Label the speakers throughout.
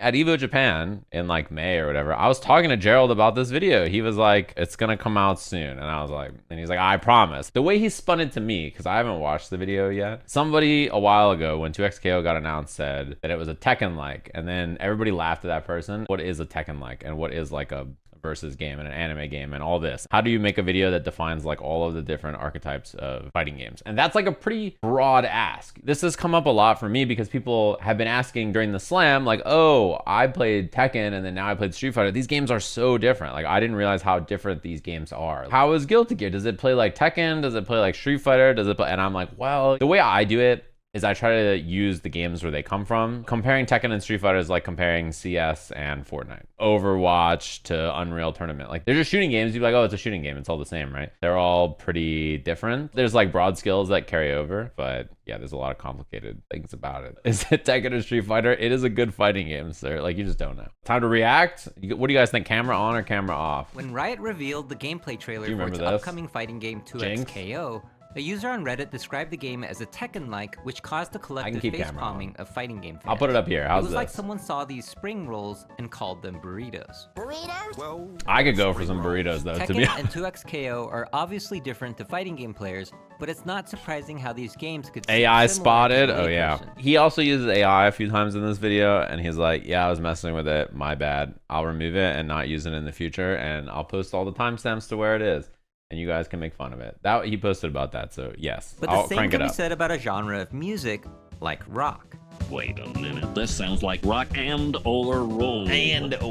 Speaker 1: At Evo Japan in like May or whatever, I was talking to Gerald about this video. He was like, it's gonna come out soon. And I was like, and he's like, I promise. The way he spun it to me, because I haven't watched the video yet. Somebody a while ago when 2XKO got announced said that it was a Tekken-like. And then everybody laughed at that person. What is a Tekken-like? And what is like a versus game and an anime game and all this? How do you make a video that defines like all of the different archetypes of fighting games? And that's like a pretty broad ask. This has come up a lot for me because people have been asking during the slam like, oh, I played Tekken and then now I played Street Fighter. These games are so different. Like I didn't realize how different these games are. How is Guilty Gear? Does it play like Tekken? Does it play like Street Fighter? Does it play? And I'm like, well, the way I do it is I try to use the games where they come from. Comparing Tekken and Street Fighter is like comparing CS and Fortnite. Overwatch to Unreal Tournament. Like they're just shooting games. You're like, oh, it's a shooting game. It's all the same, right? They're all pretty different. There's like broad skills that carry over, but yeah, there's a lot of complicated things about it. Is it Tekken or Street Fighter? It is a good fighting game, sir. Like you just don't know. Time to react. What do you guys think? Camera on or camera off?
Speaker 2: When Riot revealed the gameplay trailer for its upcoming fighting game 2XKO, a user on Reddit described the game as a Tekken-like, which caused the collective face-palming of fighting game fans.
Speaker 1: I'll put it up here. How's this?
Speaker 2: It was like someone saw these spring rolls and called them burritos.
Speaker 3: Burritos?
Speaker 1: Well, I could go for some burritos though,
Speaker 2: Tekken
Speaker 1: to be honest.
Speaker 2: and 2XKO are obviously different to fighting game players, but it's not surprising how these games could
Speaker 1: AI spotted? Oh yeah. He also uses AI a few times in this video, and he's like, yeah, I was messing with it. My bad. I'll remove it and not use it in the future, and I'll post all the timestamps to where it is. And you guys can make fun of it. That he posted about that, so yes.
Speaker 2: But the same can be said about a genre of music like rock.
Speaker 4: Wait a minute, this sounds like rock and or roll.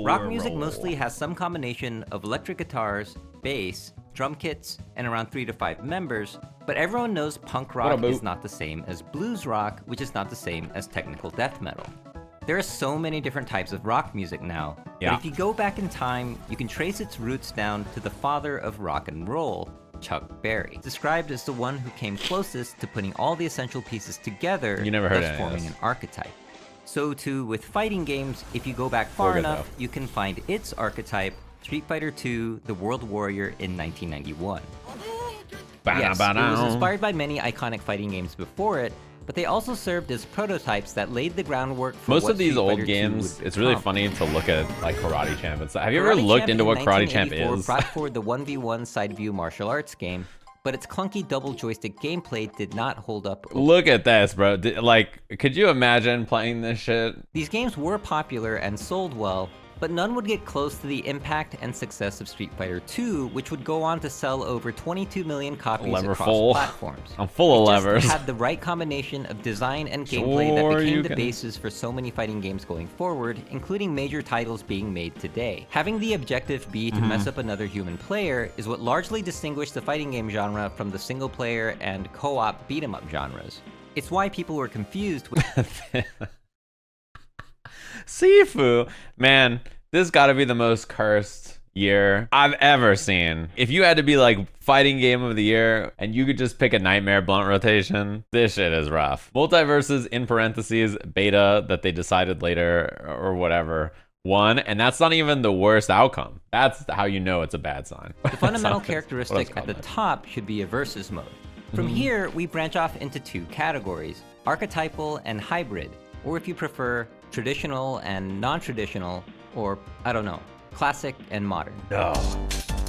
Speaker 2: Rock music mostly has some combination of electric guitars, bass, drum kits, and around 3 to 5 members, but everyone knows punk rock is not the same as blues rock, which is not the same as technical death metal. There are so many different types of rock music now, but if you go back in time, you can trace its roots down to the father of rock and roll, Chuck Berry, described as the one who came closest to putting all the essential pieces together, thus forming an archetype. So too with fighting games, if you go back far enough, you can find its archetype, Street Fighter II: The World Warrior in 1991. Yes, it was inspired by many iconic fighting games before it, but they also served as prototypes that laid the groundwork for
Speaker 1: most of these old games. It's really funny to look at like Karate Champ. Have you ever looked into what Karate Champ is?
Speaker 2: Brought forward the 1v1 side view martial arts game, but its clunky double joystick gameplay did not hold up.
Speaker 1: Look at this, bro. Like, could you imagine playing this shit?
Speaker 2: These games were popular and sold well, but none would get close to the impact and success of Street Fighter II, which would go on to sell over 22 million copies across platforms.
Speaker 1: I'm full of levers.
Speaker 2: It had the right combination of design and gameplay that became the basis for so many fighting games going forward, including major titles being made today. Having the objective be to mess up another human player is what largely distinguished the fighting game genre from the single-player and co-op beat-em-up genres. It's why people were confused with...
Speaker 1: Sifu, man, this gotta be the most cursed year I've ever seen. If you had to be like fighting game of the year and you could just pick a Nightmare blunt rotation, this shit is rough. Multiverses in parentheses beta that they decided later or whatever won, and that's not even the worst outcome. That's how you know it's a bad sign.
Speaker 2: The fundamental characteristic at the top should be a versus mode. From here, we branch off into 2 categories, archetypal and hybrid, or if you prefer, traditional and non-traditional, or, I don't know, classic and modern.
Speaker 1: No.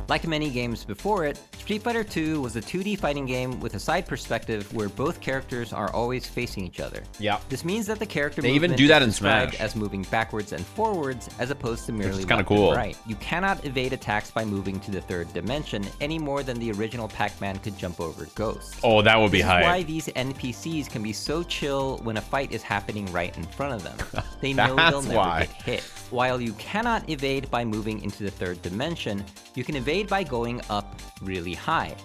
Speaker 2: Like many games before it, Street Fighter II was a 2D fighting game with a side perspective where both characters are always facing each other.
Speaker 1: Yeah.
Speaker 2: This means that the character
Speaker 1: movement even do that in Smash
Speaker 2: as moving backwards and forwards as opposed to merely
Speaker 1: left and
Speaker 2: right. You cannot evade attacks by moving to the 3rd dimension any more than the original Pac-Man could jump over ghosts.
Speaker 1: Oh, that would be hype.
Speaker 2: This is why these NPCs can be so chill when a fight is happening right in front of them. They know they'll never get hit. While you cannot evade by moving into the 3rd dimension, you can evade by going up really high.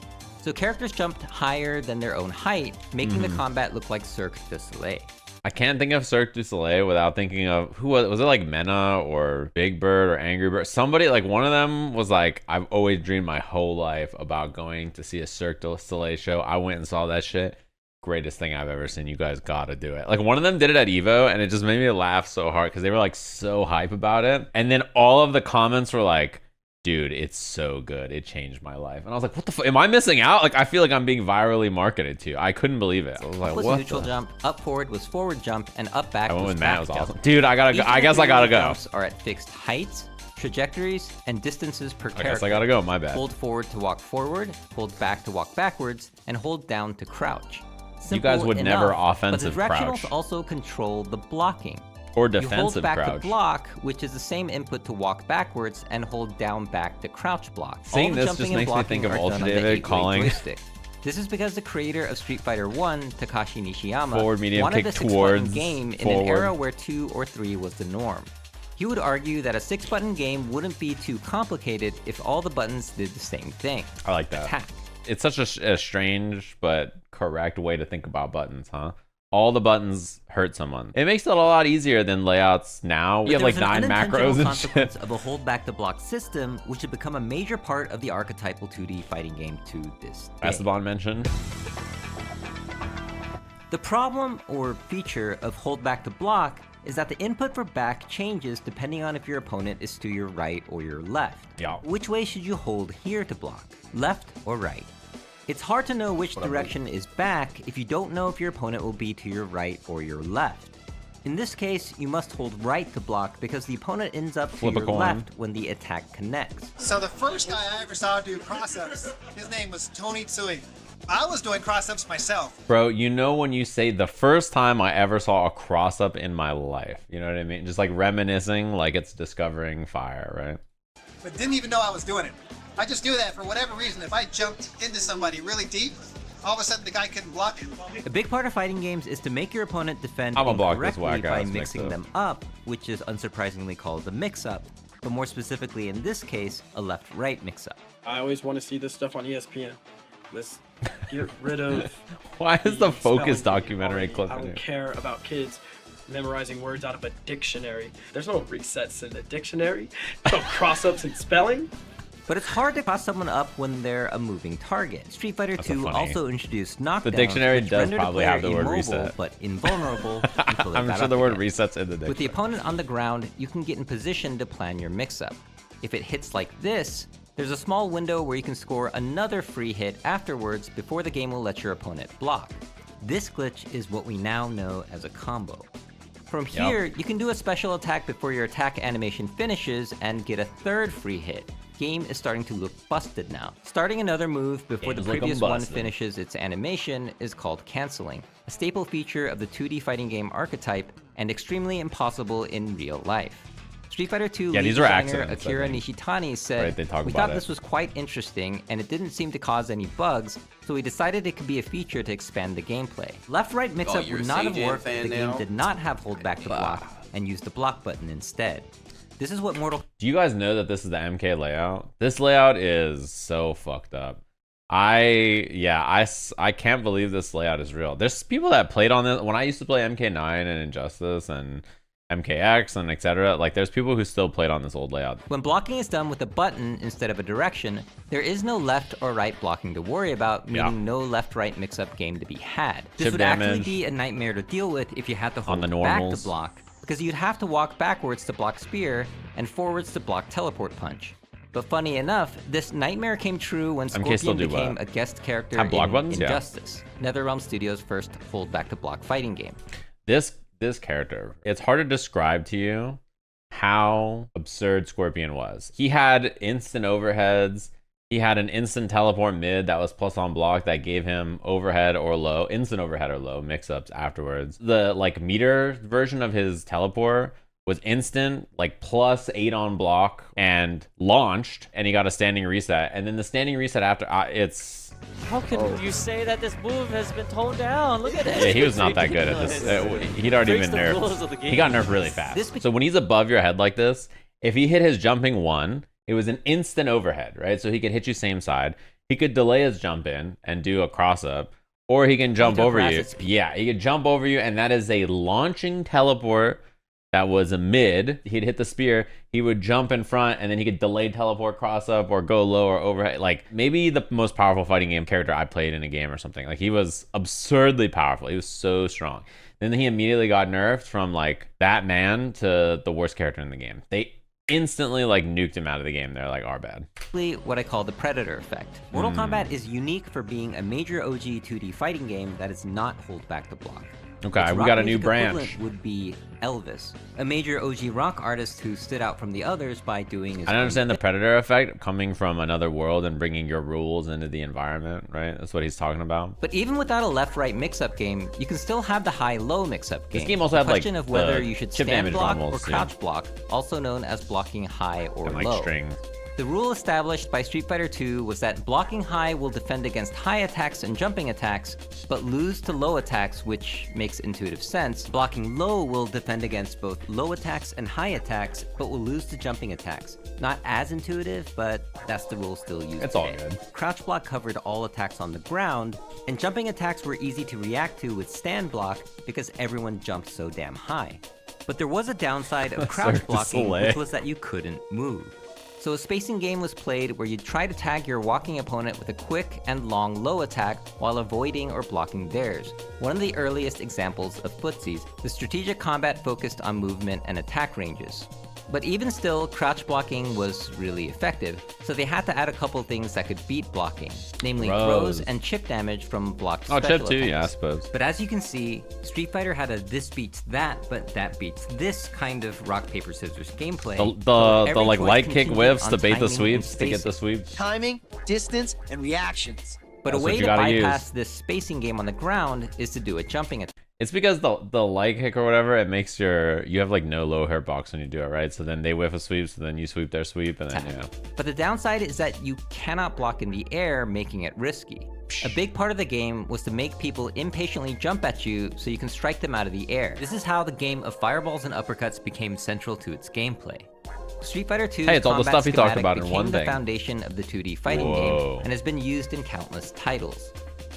Speaker 2: So characters jumped higher than their own height, making the combat look like Cirque du Soleil.
Speaker 1: I can't think of Cirque du Soleil without thinking of, who was it, like Mena or Big Bird or Angry Bird? Somebody, like one of them was like, I've always dreamed my whole life about going to see a Cirque du Soleil show. I went and saw that shit. Greatest thing I've ever seen. You guys gotta do it. Like one of them did it at Evo and it just made me laugh so hard because they were like so hype about it. And then all of the comments were like, Dude, it's so good. It changed my life. And I was like, what the fuck? Am I missing out? Like, I feel like I'm being virally marketed to. I couldn't believe it. I was like,
Speaker 2: was
Speaker 1: what
Speaker 2: neutral jump, up forward was forward jump, and up back
Speaker 1: I went
Speaker 2: was
Speaker 1: with
Speaker 2: back
Speaker 1: Matt. It was
Speaker 2: jump.
Speaker 1: awesome. Dude, I gotta go. I guess I gotta go.
Speaker 2: Jumps are at fixed heights, trajectories, and distances per character.
Speaker 1: I guess I gotta go. My bad.
Speaker 2: Hold forward to walk forward, hold back to walk backwards, and hold down to crouch.
Speaker 1: You guys would never
Speaker 2: enough,
Speaker 1: offensive
Speaker 2: but the
Speaker 1: crouch.
Speaker 2: directionals also control the blocking.
Speaker 1: Or
Speaker 2: You hold
Speaker 1: defensive
Speaker 2: back
Speaker 1: crouch.
Speaker 2: to block, which is the same input to walk backwards, and hold down back to crouch block.
Speaker 1: Seeing
Speaker 2: All the
Speaker 1: this
Speaker 2: jumping
Speaker 1: just
Speaker 2: and
Speaker 1: makes me
Speaker 2: blocking
Speaker 1: think of
Speaker 2: are
Speaker 1: Ultra
Speaker 2: done on the
Speaker 1: David
Speaker 2: 8-way
Speaker 1: calling-
Speaker 2: joystick. This is because the creator of Street Fighter 1, Takashi Nishiyama,
Speaker 1: Forward, medium,
Speaker 2: wanted
Speaker 1: kick
Speaker 2: a 6-button
Speaker 1: towards,
Speaker 2: game in
Speaker 1: forward.
Speaker 2: an era where 2 or 3 was the norm. He would argue that a 6-button game wouldn't be too complicated if all the buttons did the same thing.
Speaker 1: I like that.
Speaker 2: Attack.
Speaker 1: It's such a strange but correct way to think about buttons, huh? All the buttons hurt someone. It makes it a lot easier than layouts now. You have like 9 macros and shit.
Speaker 2: Consequence of a hold back to block system, which had become a major part of the archetypal 2D fighting game to this day.
Speaker 1: Esteban mentioned.
Speaker 2: The problem or feature of hold back to block is that the input for back changes depending on if your opponent is to your right or your left.
Speaker 1: Yeah.
Speaker 2: Which way should you hold here to block? Left or right? It's hard to know which direction is back if you don't know if your opponent will be to your right or your left. In this case, you must hold right to block because the opponent ends up to
Speaker 1: Flip a
Speaker 2: your
Speaker 1: coin.
Speaker 2: left when the attack connects.
Speaker 3: So the first guy I ever saw do cross-ups, his name was Tony Tsui. I was doing cross-ups myself.
Speaker 1: Bro, you know when you say the first time I ever saw a cross-up in my life. You know what I mean? Just like reminiscing like it's discovering fire, right?
Speaker 3: But didn't even know I was doing it. I just do that for whatever reason. If I jumped into somebody really deep, all of a sudden the guy couldn't block it.
Speaker 2: A big part of fighting games is to make your opponent defend
Speaker 1: I'ma block this
Speaker 2: incorrectly by
Speaker 1: whack-ass
Speaker 2: mixing
Speaker 1: mix-up.
Speaker 2: them up, which is unsurprisingly called the mix-up, but more specifically in this case, a left-right mix-up.
Speaker 5: I always want to see this stuff on ESPN. Let's get rid of.
Speaker 1: Why is the Focus
Speaker 5: spelling bee
Speaker 1: documentary
Speaker 5: already.
Speaker 1: clip
Speaker 5: I
Speaker 1: in
Speaker 5: don't
Speaker 1: here?
Speaker 5: care about kids memorizing words out of a dictionary. There's no resets in the dictionary. No cross-ups in spelling.
Speaker 2: But it's hard to cross someone up when they're a moving target. Street Fighter
Speaker 1: That's a
Speaker 2: 2
Speaker 1: funny-
Speaker 2: also introduced knockdowns,
Speaker 1: dictionary
Speaker 2: which
Speaker 1: does
Speaker 2: rendered a
Speaker 1: probably
Speaker 2: player
Speaker 1: have the word
Speaker 2: immobile,
Speaker 1: reset.
Speaker 2: but invulnerable until they
Speaker 1: I'm
Speaker 2: got
Speaker 1: sure
Speaker 2: up
Speaker 1: the word
Speaker 2: again.
Speaker 1: resets in the dictionary.
Speaker 2: With the opponent on the ground, you can get in position to plan your mix-up. If it hits like this, there's a small window where you can score another free hit afterwards before the game will let your opponent block. This glitch is what we now know as a combo. From here, you can do a special attack before your attack animation finishes and get a third free hit. Game is starting to look busted now. Starting another move before
Speaker 1: Game is
Speaker 2: the
Speaker 1: looking
Speaker 2: previous one
Speaker 1: busted.
Speaker 2: finishes its animation is called canceling, a staple feature of the 2D fighting game archetype and extremely impossible in real life. Street Fighter 2
Speaker 1: Yeah,
Speaker 2: lead
Speaker 1: these are
Speaker 2: designer
Speaker 1: accidents, I
Speaker 2: Akira
Speaker 1: think.
Speaker 2: Nishitani said,
Speaker 1: Right, they talk
Speaker 2: "We
Speaker 1: about
Speaker 2: thought
Speaker 1: it.
Speaker 2: this was quite interesting and it didn't seem to cause any bugs, so we decided it could be a feature to expand the gameplay. Left-right mix-up
Speaker 6: you're
Speaker 2: would
Speaker 6: a
Speaker 2: not have
Speaker 6: Sajam
Speaker 2: worked if
Speaker 6: fan
Speaker 2: the game
Speaker 6: now?
Speaker 2: did not have hold back to block and used the block button instead. This is what Mortal
Speaker 1: Do you guys know that this is the MK layout? This layout is so fucked up. I can't believe this layout is real. There's people that played on this. When I used to play MK9 and Injustice and MKX and etc., like there's people who still played on this old layout.
Speaker 2: When blocking is done with a button instead of a direction, there is no left or right blocking to worry about, meaning no left-right mix-up game to be had. This
Speaker 1: Chip
Speaker 2: would actually
Speaker 1: damage
Speaker 2: be a nightmare to deal with if you had to
Speaker 1: on
Speaker 2: hold
Speaker 1: the
Speaker 2: back to
Speaker 1: normals.
Speaker 2: block, because you'd have to walk backwards to block spear and forwards to block teleport punch. But funny enough, this nightmare came true when
Speaker 1: MK still
Speaker 2: Scorpion
Speaker 1: do
Speaker 2: became
Speaker 1: what?
Speaker 2: a guest character
Speaker 1: Have block
Speaker 2: in
Speaker 1: buttons? Yeah.
Speaker 2: Injustice, NetherRealm Studios' first hold back to block fighting game.
Speaker 1: This character, it's hard to describe to you how absurd Scorpion was. He had instant overheads. He had an instant teleport mid that was plus on block that gave him overhead or low, instant overhead or low mix-ups afterwards. The like meter version of his teleport was instant, like plus 8 on block and launched, and he got a standing reset. And then the standing reset after, it's...
Speaker 7: How can you say that this move has been toned down? Look at it.
Speaker 1: Yeah, he was not that good at this. He'd already been nerfed. He got nerfed really fast. So when he's above your head like this, if he hit his jumping one, it was an instant overhead, right? So he could hit you same side. He could delay his jump in and do a cross up, or he can jump over you. Yeah, he could jump over you, and that is a launching teleport that was a mid. He'd hit the spear, he would jump in front, and then he could delay teleport cross up or go low or overhead. Like maybe the most powerful fighting game character I played in a game or something. Like he was absurdly powerful. He was so strong. Then he immediately got nerfed from like that man to the worst character in the game. instantly like nuked him out of the game. They're like, our bad.
Speaker 2: What I call the Predator effect. Mortal Kombat is unique for being a major OG 2D fighting game that is not hold back the block.
Speaker 1: Okay,
Speaker 2: Its
Speaker 1: we
Speaker 2: rock
Speaker 1: got a new
Speaker 2: music
Speaker 1: branch.
Speaker 2: equivalent would be Elvis, a major OG rock artist who stood out from the others by doing his
Speaker 1: I
Speaker 2: own
Speaker 1: understand the
Speaker 2: thing.
Speaker 1: Predator effect, coming from another world and bringing your rules into the environment, right? That's what he's talking about.
Speaker 2: But even without a left-right mix-up game, you can still have the high-low mix-up game.
Speaker 1: This game also
Speaker 2: the
Speaker 1: had, like,
Speaker 2: question of whether
Speaker 1: the
Speaker 2: you should
Speaker 1: chip
Speaker 2: stand
Speaker 1: damage
Speaker 2: block or
Speaker 1: almost,
Speaker 2: crouch block, also known as blocking high or
Speaker 1: And like
Speaker 2: low.
Speaker 1: strings.
Speaker 2: The rule established by Street Fighter II was that blocking high will defend against high attacks and jumping attacks, but lose to low attacks, which makes intuitive sense. Blocking low will defend against both low attacks and high attacks, but will lose to jumping attacks. Not as intuitive, but that's the rule still used
Speaker 1: It's all
Speaker 2: today.
Speaker 1: good.
Speaker 2: Crouch block covered all attacks on the ground, and jumping attacks were easy to react to with stand block because everyone jumped so damn high. But there was a downside of crouch
Speaker 1: Cirque du
Speaker 2: blocking,
Speaker 1: Soleil.
Speaker 2: which was that you couldn't move. So a spacing game was played where you'd try to tag your walking opponent with a quick and long low attack while avoiding or blocking theirs. One of the earliest examples of footsies, the strategic combat focused on movement and attack ranges. But even still, crouch blocking was really effective, so they had to add a couple things that could beat blocking, namely throws and chip damage from blocked
Speaker 1: Oh,
Speaker 2: special
Speaker 1: chip too,
Speaker 2: attacks.
Speaker 1: yeah, I suppose.
Speaker 2: But as you can see, Street Fighter had a this beats that, but that beats this kind of rock, paper, scissors gameplay.
Speaker 1: The like light kick whiffs to bait the sweeps to get the sweep.
Speaker 6: Timing, distance, and reactions.
Speaker 2: But
Speaker 1: That's
Speaker 2: a
Speaker 1: what
Speaker 2: way
Speaker 1: you
Speaker 2: to
Speaker 1: gotta
Speaker 2: bypass
Speaker 1: use.
Speaker 2: this spacing game on the ground is to do a jumping attack.
Speaker 1: It's because the light kick or whatever, it makes you have like no low hitbox when you do it, right? So then they whiff a sweep, so then you sweep their sweep, and then yeah.
Speaker 2: But the downside is that you cannot block in the air, making it risky. A big part of the game was to make people impatiently jump at you so you can strike them out of the air. This is how the game of fireballs and uppercuts became central to its gameplay. Street Fighter 2's
Speaker 1: Hey, it's all the
Speaker 2: combat
Speaker 1: stuff he talked
Speaker 2: schematic
Speaker 1: about in
Speaker 2: became
Speaker 1: one
Speaker 2: the
Speaker 1: thing.
Speaker 2: foundation of the 2D fighting
Speaker 1: Whoa.
Speaker 2: game and has been used in countless titles.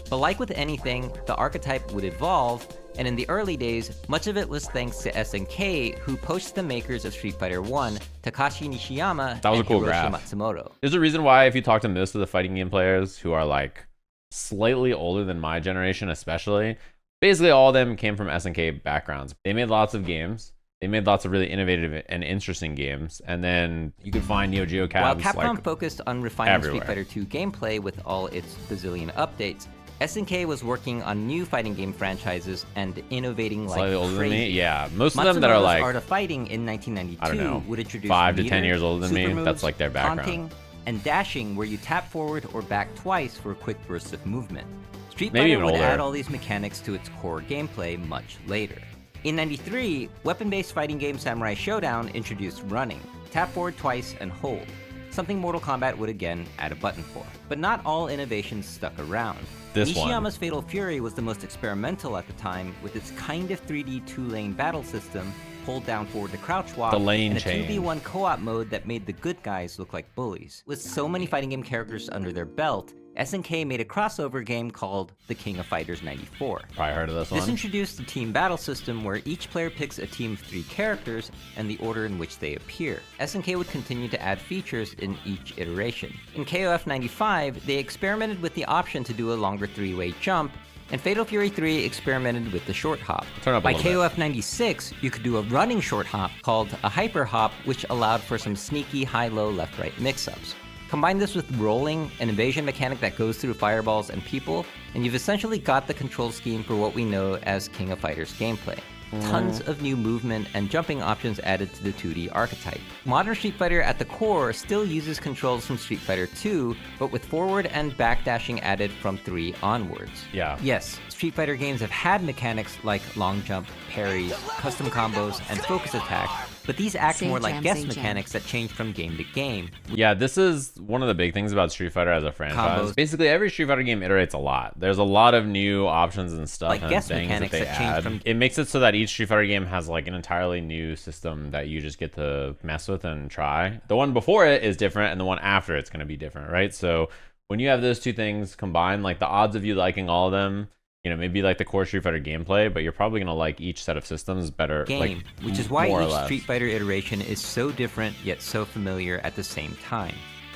Speaker 2: But like with anything, the archetype would evolve, and in the early days, much of it was thanks to SNK, who poached the makers of Street Fighter 1, Takashi Nishiyama
Speaker 1: That was a
Speaker 2: and
Speaker 1: cool
Speaker 2: Hiroshi
Speaker 1: graph.
Speaker 2: Matsumoto.
Speaker 1: There's a reason why if you talk to most of the fighting game players who are like slightly older than my generation especially, basically all of them came from SNK backgrounds. They made lots of games. They made lots of really innovative and interesting games. And then you can find Neo Geo
Speaker 2: While
Speaker 1: cabs
Speaker 2: Capcom
Speaker 1: like
Speaker 2: focused on refining
Speaker 1: everywhere.
Speaker 2: Street Fighter 2 gameplay with all its bazillion updates, SNK was working on new fighting game franchises and innovating like
Speaker 1: slightly older
Speaker 2: crazy.
Speaker 1: than me. Yeah, most of them that are
Speaker 2: Matsumoto's
Speaker 1: like
Speaker 2: Art of Fighting in 1992
Speaker 1: I don't know,
Speaker 2: would introduce
Speaker 1: 5 to 10
Speaker 2: meter,
Speaker 1: years older than me.
Speaker 2: super moves,
Speaker 1: That's like their background.
Speaker 2: taunting, and dashing, where you tap forward or back twice for quick bursts of movement. Street
Speaker 1: Maybe
Speaker 2: Fighter
Speaker 1: even
Speaker 2: would
Speaker 1: older.
Speaker 2: add all these mechanics to its core gameplay much later. In '93, weapon-based fighting game Samurai Showdown introduced running, tap forward twice and hold, something Mortal Kombat would again add a button for. But not all innovations stuck around.
Speaker 1: This one.
Speaker 2: Nishiyama's Fatal Fury was the most experimental at the time, with its kind of 3D two-lane battle system, hold down forward to crouch walk,
Speaker 1: The lane
Speaker 2: and a
Speaker 1: change.
Speaker 2: 2v1 co-op mode that made the good guys look like bullies. With so many fighting game characters under their belt, SNK made a crossover game called The King of Fighters 94.
Speaker 1: probably heard of this
Speaker 2: This
Speaker 1: one.
Speaker 2: introduced the team battle system where each player picks a team of 3 characters and the order in which they appear. SNK would continue to add features in each iteration. In KOF 95, they experimented with the option to do a longer 3-way jump, and Fatal Fury 3 experimented with the short hop.
Speaker 1: Turn up a
Speaker 2: By
Speaker 1: little bit.
Speaker 2: KOF 96, you could do a running short hop called a hyper hop, which allowed for some sneaky high-low left-right mix-ups. Combine this with rolling, an evasion mechanic that goes through fireballs and people, and you've essentially got the control scheme for what we know as King of Fighters gameplay. Tons of new movement and jumping options added to the 2D archetype. Modern Street Fighter at the core still uses controls from Street Fighter 2, but with forward and back dashing added from 3 onwards.
Speaker 1: Yeah.
Speaker 2: Yes, Street Fighter games have had mechanics like long jump, parries, custom combos, and focus attack, but these act more like guess mechanics that change from game to game.
Speaker 1: Yeah, this is one of the big things about Street Fighter as a franchise.
Speaker 2: Combos.
Speaker 1: Basically, every Street Fighter game iterates a lot. There's a lot of new options and stuff
Speaker 2: Like
Speaker 1: and
Speaker 2: guess
Speaker 1: things
Speaker 2: mechanics
Speaker 1: that they
Speaker 2: that change
Speaker 1: add.
Speaker 2: from-
Speaker 1: It makes it so that each Street Fighter game has like an entirely new system that you just get to mess with and try. The one before it is different, and the one after it's going to be different, right? So when you have those two things combined, like the odds of you liking all of them, you know, maybe like the core Street Fighter gameplay, but you're probably gonna like each set of systems better.
Speaker 2: Game,
Speaker 1: like,
Speaker 2: which is why
Speaker 1: more or
Speaker 2: each
Speaker 1: less.
Speaker 2: Street Fighter iteration is so different yet so familiar at the same time.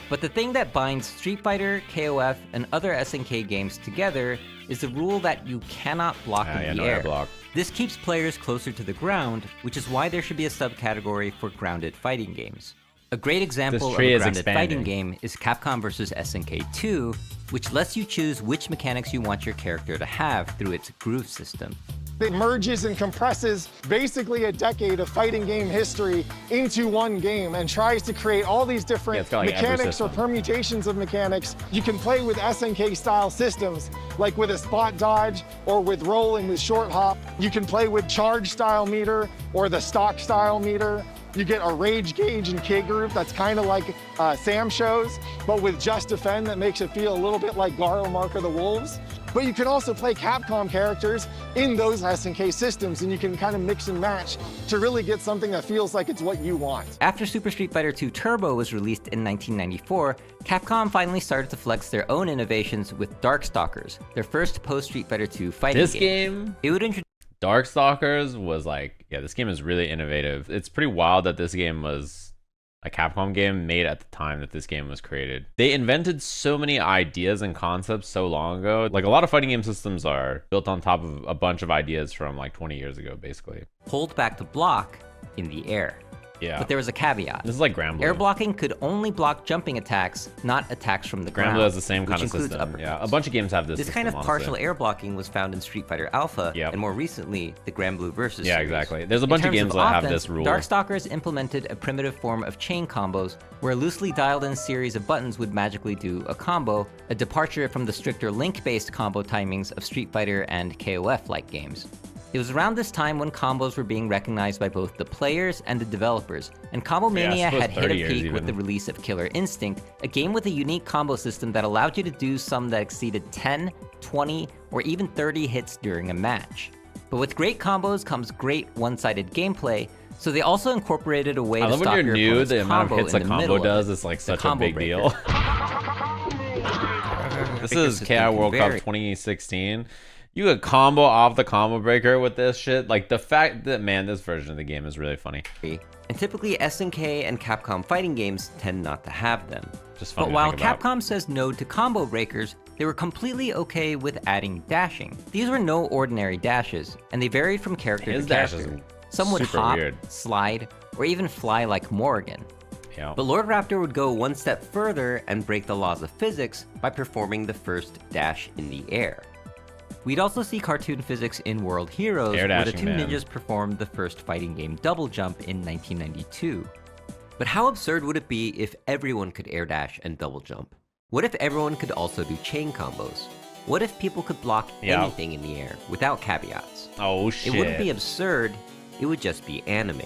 Speaker 2: But the thing that binds Street Fighter, KOF, and other SNK games together is the rule that you cannot block in the
Speaker 1: no air
Speaker 2: air.
Speaker 1: block.
Speaker 2: This keeps players closer to the ground, which is why there should be a subcategory for grounded fighting games. A great example of
Speaker 1: tree
Speaker 2: a
Speaker 1: is
Speaker 2: grounded
Speaker 1: expanding.
Speaker 2: fighting game is Capcom vs. SNK 2, which lets you choose which mechanics you want your character to have through its groove system.
Speaker 8: It merges and compresses basically a decade of fighting game history into one game and tries to create all these different
Speaker 1: it's got, like, every
Speaker 8: mechanics or
Speaker 1: system.
Speaker 8: permutations of mechanics. You can play with SNK style systems, like with a spot dodge or with roll and with short hop. You can play with charge style meter or the stock style meter. You get a rage gauge and K group that's kind of like Sam shows, but with just defend that makes it feel a little bit like Garo Mark of the Wolves. But you can also play Capcom characters in those SNK systems, and you can kind of mix and match to really get something that feels like it's what you want.
Speaker 2: After Super Street Fighter II Turbo was released in 1994, Capcom finally started to flex their own innovations with Darkstalkers, their first post-Street Fighter II fighting
Speaker 1: This game,
Speaker 2: It would introduce
Speaker 1: Darkstalkers, was like, yeah, this game is really innovative. It's pretty wild that this game was a Capcom game made at the time that this game was created. They invented so many ideas and concepts so long ago. Like, a lot of fighting game systems are built on top of a bunch of ideas from like 20 years ago, basically.
Speaker 2: hold back to block in the air.
Speaker 1: Yeah.
Speaker 2: But there was a caveat.
Speaker 1: This is like Granblue.
Speaker 2: Air blocking could only block jumping attacks, not attacks from the ground.
Speaker 1: Granblue has the same kind
Speaker 2: which
Speaker 1: of
Speaker 2: includes
Speaker 1: system. Yeah, a
Speaker 2: uppercuts.
Speaker 1: bunch of games have this
Speaker 2: This
Speaker 1: system,
Speaker 2: kind of
Speaker 1: honestly.
Speaker 2: partial air blocking was found in Street Fighter Alpha,
Speaker 1: Yep.
Speaker 2: and more recently, the Granblue Versus
Speaker 1: Yeah,
Speaker 2: series.
Speaker 1: exactly. There's a
Speaker 2: In
Speaker 1: bunch of
Speaker 2: terms
Speaker 1: games that have
Speaker 2: offense,
Speaker 1: this rule.
Speaker 2: Darkstalkers implemented a primitive form of chain combos, where a loosely dialed-in series of buttons would magically do a combo, a departure from the stricter link-based combo timings of Street Fighter and KOF-like games. It was around this time when combos were being recognized by both the players and the developers, and Combo Mania
Speaker 1: suppose
Speaker 2: had hit
Speaker 1: 30
Speaker 2: a
Speaker 1: years
Speaker 2: peak with
Speaker 1: even.
Speaker 2: the release of Killer Instinct, a game with a unique combo system that allowed you to do some that exceeded 10, 20, or even 30 hits during a match. But with great combos comes great one-sided gameplay, so they also incorporated a way
Speaker 1: I
Speaker 2: to
Speaker 1: love
Speaker 2: stop
Speaker 1: when you're
Speaker 2: your
Speaker 1: new,
Speaker 2: opponent's
Speaker 1: the amount of
Speaker 2: combo
Speaker 1: hits
Speaker 2: in
Speaker 1: a
Speaker 2: the
Speaker 1: combo
Speaker 2: middle of
Speaker 1: does
Speaker 2: it.
Speaker 1: is like
Speaker 2: The
Speaker 1: such a
Speaker 2: combo
Speaker 1: big
Speaker 2: breaker.
Speaker 1: deal. This is
Speaker 2: system
Speaker 1: KI
Speaker 2: can
Speaker 1: World Cup
Speaker 2: vary.
Speaker 1: 2016. You could combo off the combo breaker with this shit. Like, the fact that, man, this version of the game is really funny.
Speaker 2: And typically SNK and Capcom fighting games tend not to have them.
Speaker 1: Just funny
Speaker 2: But
Speaker 1: to
Speaker 2: while
Speaker 1: think about.
Speaker 2: Capcom says no to combo breakers, they were completely okay with adding dashing. These were no ordinary dashes, and they varied from character
Speaker 1: His
Speaker 2: to
Speaker 1: dash is
Speaker 2: character. Some would
Speaker 1: super
Speaker 2: hop,
Speaker 1: weird.
Speaker 2: slide, or even fly like Morrigan.
Speaker 1: Yeah.
Speaker 2: But Lord Raptor would go one step further and break the laws of physics by performing the first dash in the air. We'd also see cartoon physics in World Heroes,
Speaker 1: Air
Speaker 2: where the
Speaker 1: dashing,
Speaker 2: two
Speaker 1: man.
Speaker 2: ninjas performed the first fighting game Double Jump in 1992. But how absurd would it be if everyone could air dash and double jump? What if everyone could also do chain combos? What if people could block
Speaker 1: Yeah.
Speaker 2: anything in the air without caveats?
Speaker 1: Oh, shit.
Speaker 2: It wouldn't be absurd, it would just be anime.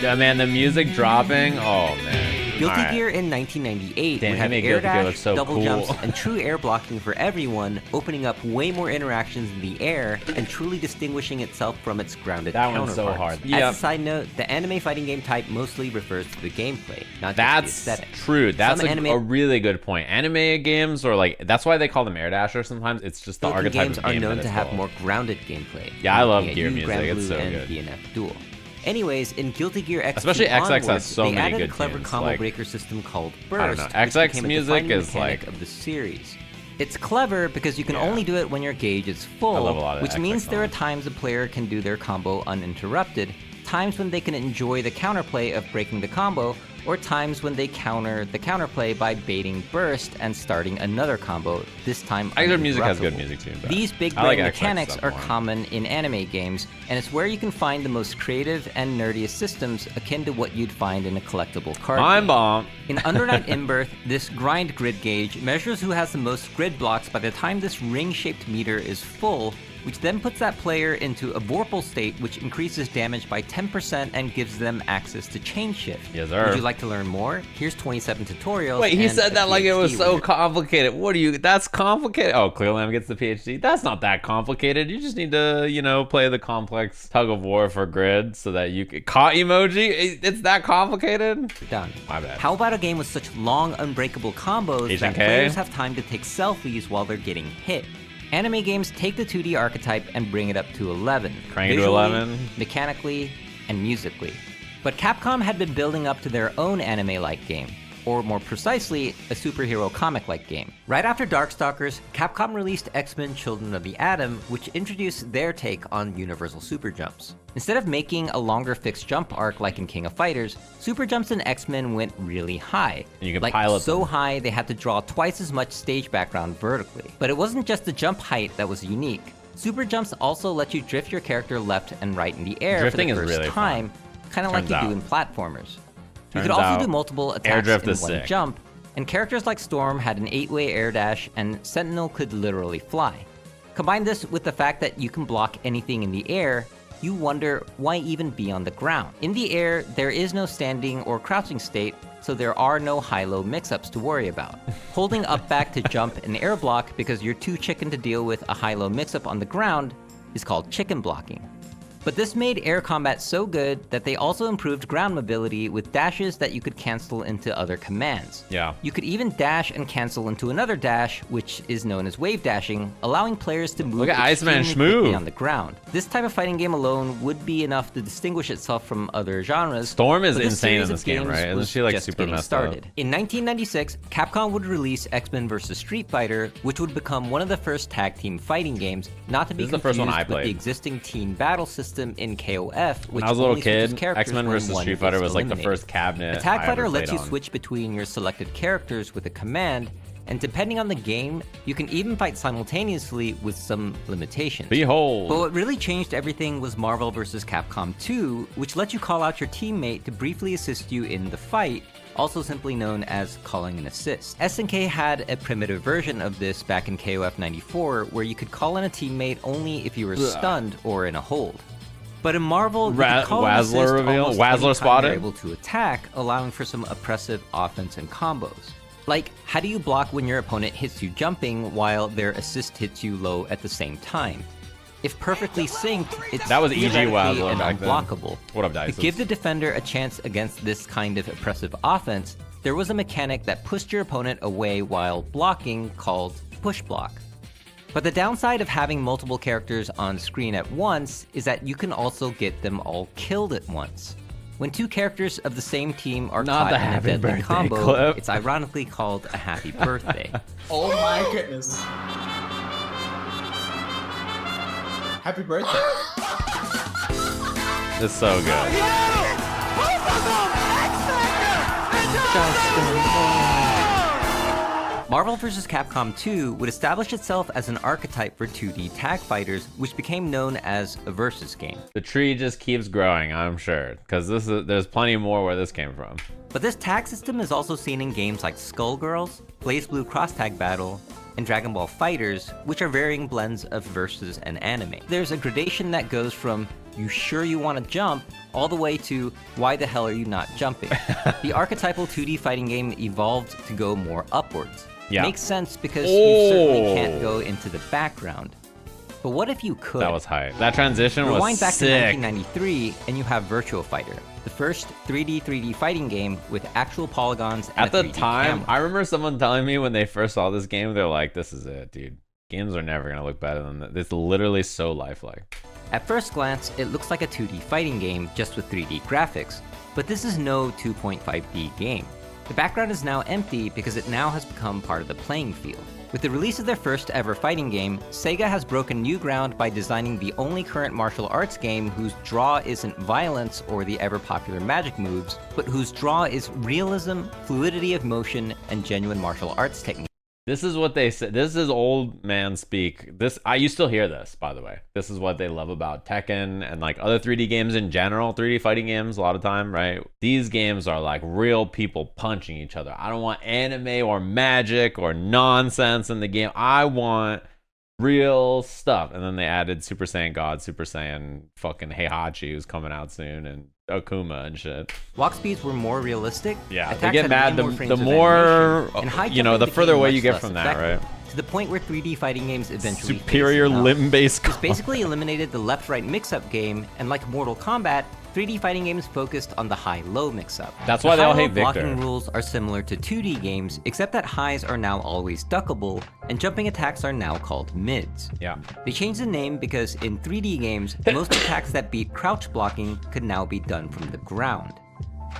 Speaker 1: Yeah, man, the music dropping. Oh, man.
Speaker 2: Guilty
Speaker 1: Alright.
Speaker 2: Gear in 1998
Speaker 1: Damn,
Speaker 2: would
Speaker 1: he
Speaker 2: have
Speaker 1: made
Speaker 2: air
Speaker 1: Guilty Gear look
Speaker 2: dash,
Speaker 1: so
Speaker 2: double
Speaker 1: cool.
Speaker 2: jumps, and true air blocking for everyone, opening up way more interactions in the air and truly distinguishing itself from its grounded
Speaker 1: That one's so
Speaker 2: counterparts.
Speaker 1: hard. Yep.
Speaker 2: As a side note, the anime fighting game type mostly refers to the gameplay, not just
Speaker 1: That's
Speaker 2: the aesthetic.
Speaker 1: true. That's
Speaker 2: Some
Speaker 1: a really good point. Anime games, or like, that's why they call them air dashers sometimes. It's just the
Speaker 2: Built-in
Speaker 1: archetype
Speaker 2: games
Speaker 1: of
Speaker 2: are
Speaker 1: game
Speaker 2: known
Speaker 1: that
Speaker 2: to
Speaker 1: it's
Speaker 2: have
Speaker 1: called.
Speaker 2: more grounded gameplay.
Speaker 1: Yeah, I love
Speaker 2: looking at
Speaker 1: Gear
Speaker 2: you,
Speaker 1: music. It's
Speaker 2: Granblue,
Speaker 1: so
Speaker 2: and
Speaker 1: good.
Speaker 2: DNF Duel. Anyways, in Guilty Gear X2
Speaker 1: Especially XX has
Speaker 2: onwards,
Speaker 1: so
Speaker 2: they
Speaker 1: many
Speaker 2: added
Speaker 1: good
Speaker 2: a clever
Speaker 1: tunes,
Speaker 2: combo
Speaker 1: like-
Speaker 2: breaker system called
Speaker 1: I don't
Speaker 2: Burst,
Speaker 1: know.
Speaker 2: which
Speaker 1: XX
Speaker 2: became a
Speaker 1: music
Speaker 2: defining
Speaker 1: is
Speaker 2: mechanic
Speaker 1: like-
Speaker 2: of the series. It's clever because you can only do it when your gauge is full,
Speaker 1: I love a lot of
Speaker 2: which
Speaker 1: XX
Speaker 2: means there are
Speaker 1: songs.
Speaker 2: times a player can do their combo uninterrupted, times when they can enjoy the counterplay of breaking the combo, or times when they counter the counterplay by baiting burst and starting another combo, this time
Speaker 1: Either music has good
Speaker 2: uninterruptible.
Speaker 1: music too. but
Speaker 2: These big
Speaker 1: I like
Speaker 2: brain
Speaker 1: XX
Speaker 2: mechanics
Speaker 1: stuff
Speaker 2: are
Speaker 1: more.
Speaker 2: common in anime games, and it's where you can find the most creative and nerdiest systems akin to what you'd find in a collectible card
Speaker 1: Mind
Speaker 2: game.
Speaker 1: bomb.
Speaker 2: In Under Night In-Birth, this grind grid gauge measures who has the most grid blocks by the time this ring-shaped meter is full, which then puts that player into a Vorpal state, which increases damage by 10% and gives them access to chain shift.
Speaker 1: Yes, sir.
Speaker 2: Would you like to learn more? Here's 27 tutorials.
Speaker 1: Wait, he
Speaker 2: and
Speaker 1: said
Speaker 2: a
Speaker 1: that like it was
Speaker 2: PhD
Speaker 1: so
Speaker 2: winner.
Speaker 1: complicated. What do you? That's complicated. Oh, Clearlam gets the PhD. That's not that complicated. You just need to, play the complex tug of war for grid so that you can. Caught emoji? It's that complicated?
Speaker 2: Done.
Speaker 1: My bad.
Speaker 2: How about a game with such long, unbreakable combos
Speaker 1: Agent
Speaker 2: that
Speaker 1: K?
Speaker 2: players have time to take selfies while they're getting hit? Anime games take the 2D archetype and bring it up to 11.
Speaker 1: Crank it to
Speaker 2: visually,
Speaker 1: 11.
Speaker 2: mechanically, and musically. But Capcom had been building up to their own anime-like game. or more precisely, a superhero comic-like game. Right after Darkstalkers, Capcom released X-Men Children of the Atom, which introduced their take on universal super jumps. Instead of making a longer fixed jump arc like in King of Fighters, super jumps in X-Men went really high.
Speaker 1: And you can
Speaker 2: like
Speaker 1: pilot
Speaker 2: so
Speaker 1: them.
Speaker 2: high they had to draw twice as much stage background vertically. But it wasn't just the jump height that was unique. Super jumps also let you drift your character left and right in the air
Speaker 1: Drifting
Speaker 2: for the
Speaker 1: is
Speaker 2: first
Speaker 1: really
Speaker 2: time, kind of like you
Speaker 1: Turns
Speaker 2: do in
Speaker 1: out.
Speaker 2: platformers. You
Speaker 1: Turns
Speaker 2: could also
Speaker 1: out
Speaker 2: do multiple attacks
Speaker 1: airdrift
Speaker 2: in
Speaker 1: is
Speaker 2: one
Speaker 1: sick.
Speaker 2: jump, and characters like Storm had an 8-way air dash, and Sentinel could literally fly. Combine this with the fact that you can block anything in the air, you wonder why even be on the ground. In the air, there is no standing or crouching state, so there are no high-low mix-ups to worry about. Holding up back to jump and air block because you're too chicken to deal with a high-low mix-up on the ground is called chicken blocking. But this made air combat so good that they also improved ground mobility with dashes that you could cancel into other commands.
Speaker 1: Yeah.
Speaker 2: You could even dash and cancel into another dash, which is known as wave dashing, allowing players to move
Speaker 1: Look at Iceman
Speaker 2: extremely quickly
Speaker 1: Schmoo.
Speaker 2: on the ground. This type of fighting game alone would be enough to distinguish itself from other genres.
Speaker 1: Storm is
Speaker 2: but this
Speaker 1: insane in
Speaker 2: series
Speaker 1: this
Speaker 2: of
Speaker 1: game,
Speaker 2: games
Speaker 1: right? Isn't
Speaker 2: was
Speaker 1: she like
Speaker 2: just
Speaker 1: super
Speaker 2: getting
Speaker 1: messed
Speaker 2: started.
Speaker 1: up?
Speaker 2: In 1996, Capcom would release X-Men vs. Street Fighter, which would become one of the first tag team fighting games, not to be
Speaker 1: This is the first one
Speaker 2: confused
Speaker 1: I
Speaker 2: with the
Speaker 1: played.
Speaker 2: existing team battle system in KOF, which
Speaker 1: When I was a little
Speaker 2: only switches
Speaker 1: kid,
Speaker 2: characters
Speaker 1: X-Men
Speaker 2: when
Speaker 1: vs.
Speaker 2: one
Speaker 1: Street Fighter
Speaker 2: gets
Speaker 1: was like the
Speaker 2: eliminated.
Speaker 1: first cabinet
Speaker 2: A tag
Speaker 1: I
Speaker 2: fighter
Speaker 1: ever
Speaker 2: lets
Speaker 1: played
Speaker 2: you
Speaker 1: on.
Speaker 2: switch between your selected characters with a command, and depending on the game, you can even fight simultaneously with some limitations.
Speaker 1: Behold.
Speaker 2: But what really changed everything was Marvel vs. Capcom 2, which let you call out your teammate to briefly assist you in the fight, also simply known as calling an assist. SNK had a primitive version of this back in KOF 94, where you could call in a teammate only if you were stunned or in a hold. But in Marvel, you could call an assist
Speaker 1: Wazzler reveal?
Speaker 2: almost
Speaker 1: Wazzler
Speaker 2: anytime you're
Speaker 1: spotted?
Speaker 2: able to attack, allowing for some oppressive offense and combos. Like, how do you block when your opponent hits you jumping while their assist hits you low at the same time? If perfectly synced, it's
Speaker 1: That was EG
Speaker 2: theoretically
Speaker 1: Wazzler
Speaker 2: and
Speaker 1: back then.
Speaker 2: unblockable.
Speaker 1: What up,
Speaker 2: To
Speaker 1: Dice?
Speaker 2: give the defender a chance against this kind of oppressive offense, there was a mechanic that pushed your opponent away while blocking called push block. But the downside of having multiple characters on screen at once is that you can also get them all killed at once. When two characters of the same team are
Speaker 1: Not
Speaker 2: caught
Speaker 1: the
Speaker 2: in a
Speaker 1: happy
Speaker 2: deadly
Speaker 1: birthday
Speaker 2: combo,
Speaker 1: clip.
Speaker 2: it's ironically called a happy birthday.
Speaker 9: Oh my goodness. Happy birthday.
Speaker 1: It's so good.
Speaker 2: Marvel vs. Capcom 2 would establish itself as an archetype for 2D tag fighters, which became known as a versus game.
Speaker 1: The tree just keeps growing, I'm sure, because there's plenty more where this came from.
Speaker 2: But this tag system is also seen in games like Skullgirls, BlazBlue Cross Tag Battle, and Dragon Ball Fighters, which are varying blends of versus and anime. There's a gradation that goes from "you sure you want to jump" all the way to "why the hell are you not jumping?" The archetypal 2D fighting game evolved to go more upwards.
Speaker 1: Yeah.
Speaker 2: Makes sense because you certainly
Speaker 1: Oh.
Speaker 2: can't go into the background. But what if you could?
Speaker 1: That was hype. That transition was
Speaker 2: Rewind back to
Speaker 1: sick.
Speaker 2: 1993, and you have Virtua Fighter, the first 3D fighting game with actual polygons and
Speaker 1: At
Speaker 2: a
Speaker 1: the
Speaker 2: 3D
Speaker 1: time,
Speaker 2: camera.
Speaker 1: I remember someone telling me when they first saw this game, they're like, this is it, dude. Games are never gonna look better than that. It's literally so lifelike.
Speaker 2: At first glance, it looks like a 2D fighting game just with 3D graphics, but this is no 2.5D game. The background is now empty because it now has become part of the playing field. With the release of their first ever fighting game, Sega has broken new ground by designing the only current martial arts game whose draw isn't violence or the ever-popular magic moves, but whose draw is realism, fluidity of motion, and genuine martial arts technique.
Speaker 1: This is what they said. This is old man speak. You still hear this, by the way. This is what they love about Tekken and like other 3D games in general, 3D fighting games a lot of time, right? These games are like real people punching each other. I don't want anime or magic or nonsense in the game. I want real stuff. And then they added Super Saiyan God, Super Saiyan fucking Heihachi, who's coming out soon, and Akuma and shit.
Speaker 2: Walk speeds were more realistic.
Speaker 1: Yeah, they
Speaker 2: attacks
Speaker 1: get
Speaker 2: had
Speaker 1: mad
Speaker 2: way more
Speaker 1: the
Speaker 2: frames of
Speaker 1: more,
Speaker 2: animation, and high
Speaker 1: you know,
Speaker 2: jumping
Speaker 1: the further
Speaker 2: became
Speaker 1: away
Speaker 2: much
Speaker 1: you get
Speaker 2: less
Speaker 1: from that,
Speaker 2: effective,
Speaker 1: right?
Speaker 2: To the point where 3D fighting games eventually
Speaker 1: Superior
Speaker 2: phased out.
Speaker 1: limb-based
Speaker 2: This basically eliminated the left-right mix-up game, and like Mortal Kombat, 3D fighting games focused on the high-low mix-up.
Speaker 1: That's why they all hate
Speaker 2: The high-low
Speaker 1: Victor.
Speaker 2: blocking rules are similar to 2D games, except that highs are now always duckable, and jumping attacks are now called mids.
Speaker 1: Yeah.
Speaker 2: They changed the name because in 3D games, most attacks that beat crouch blocking could now be done from the ground.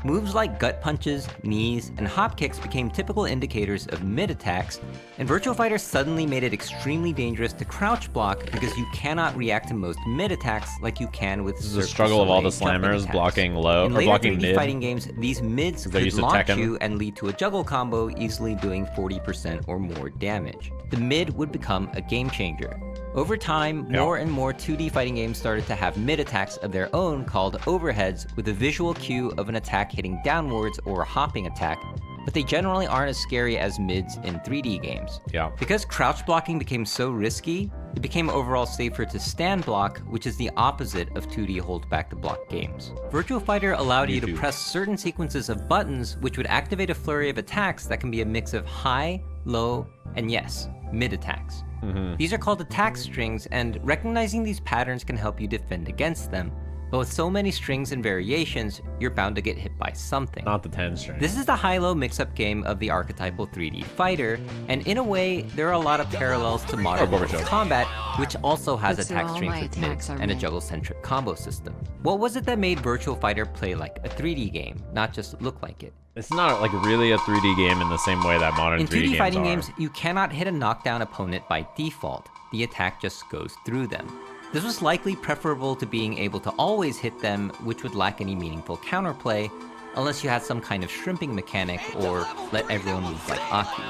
Speaker 2: Moves like gut punches, knees, and hop kicks became typical indicators of mid attacks, and Virtua Fighter suddenly made it extremely dangerous to crouch block because you cannot react to most mid attacks like you can with
Speaker 1: This is the struggle of all the slammers blocking low,
Speaker 2: in
Speaker 1: or
Speaker 2: later
Speaker 1: blocking
Speaker 2: 3D
Speaker 1: mid.
Speaker 2: fighting games, these mids
Speaker 1: They're
Speaker 2: could
Speaker 1: used to
Speaker 2: launch
Speaker 1: Tekken.
Speaker 2: you and lead to a juggle combo, easily doing 40% or more damage. The mid would become a game changer. Over time, more and more 2D fighting games started to have mid attacks of their own called overheads, with a visual cue of an attack hitting downwards or a hopping attack, but they generally aren't as scary as mids in 3D games.
Speaker 1: Yeah.
Speaker 2: Because crouch blocking became so risky, it became overall safer to stand block, which is the opposite of 2D hold back to block games. Virtua Fighter allowed you to press certain sequences of buttons which would activate a flurry of attacks that can be a mix of high, low, and yes, mid attacks. These are called attack strings, and recognizing these patterns can help you defend against them. But with so many strings and variations, you're bound to get hit by something.
Speaker 1: Not the 10 string.
Speaker 2: This is the high-low mix-up game of the archetypal 3D fighter, and in a way, there are a lot of parallels to modern Mortal Kombat, which also has attack strings with mids and a juggle-centric combo system. What was it that made Virtua Fighter play like a 3D game, not just look like it?
Speaker 1: It's not like really a 3D game in the same way that modern 3D games are.
Speaker 2: In 2D fighting games, you cannot hit a knockdown opponent by default. The attack just goes through them. This was likely preferable to being able to always hit them, which would lack any meaningful counterplay, unless you had some kind of shrimping mechanic or let everyone move like Aki.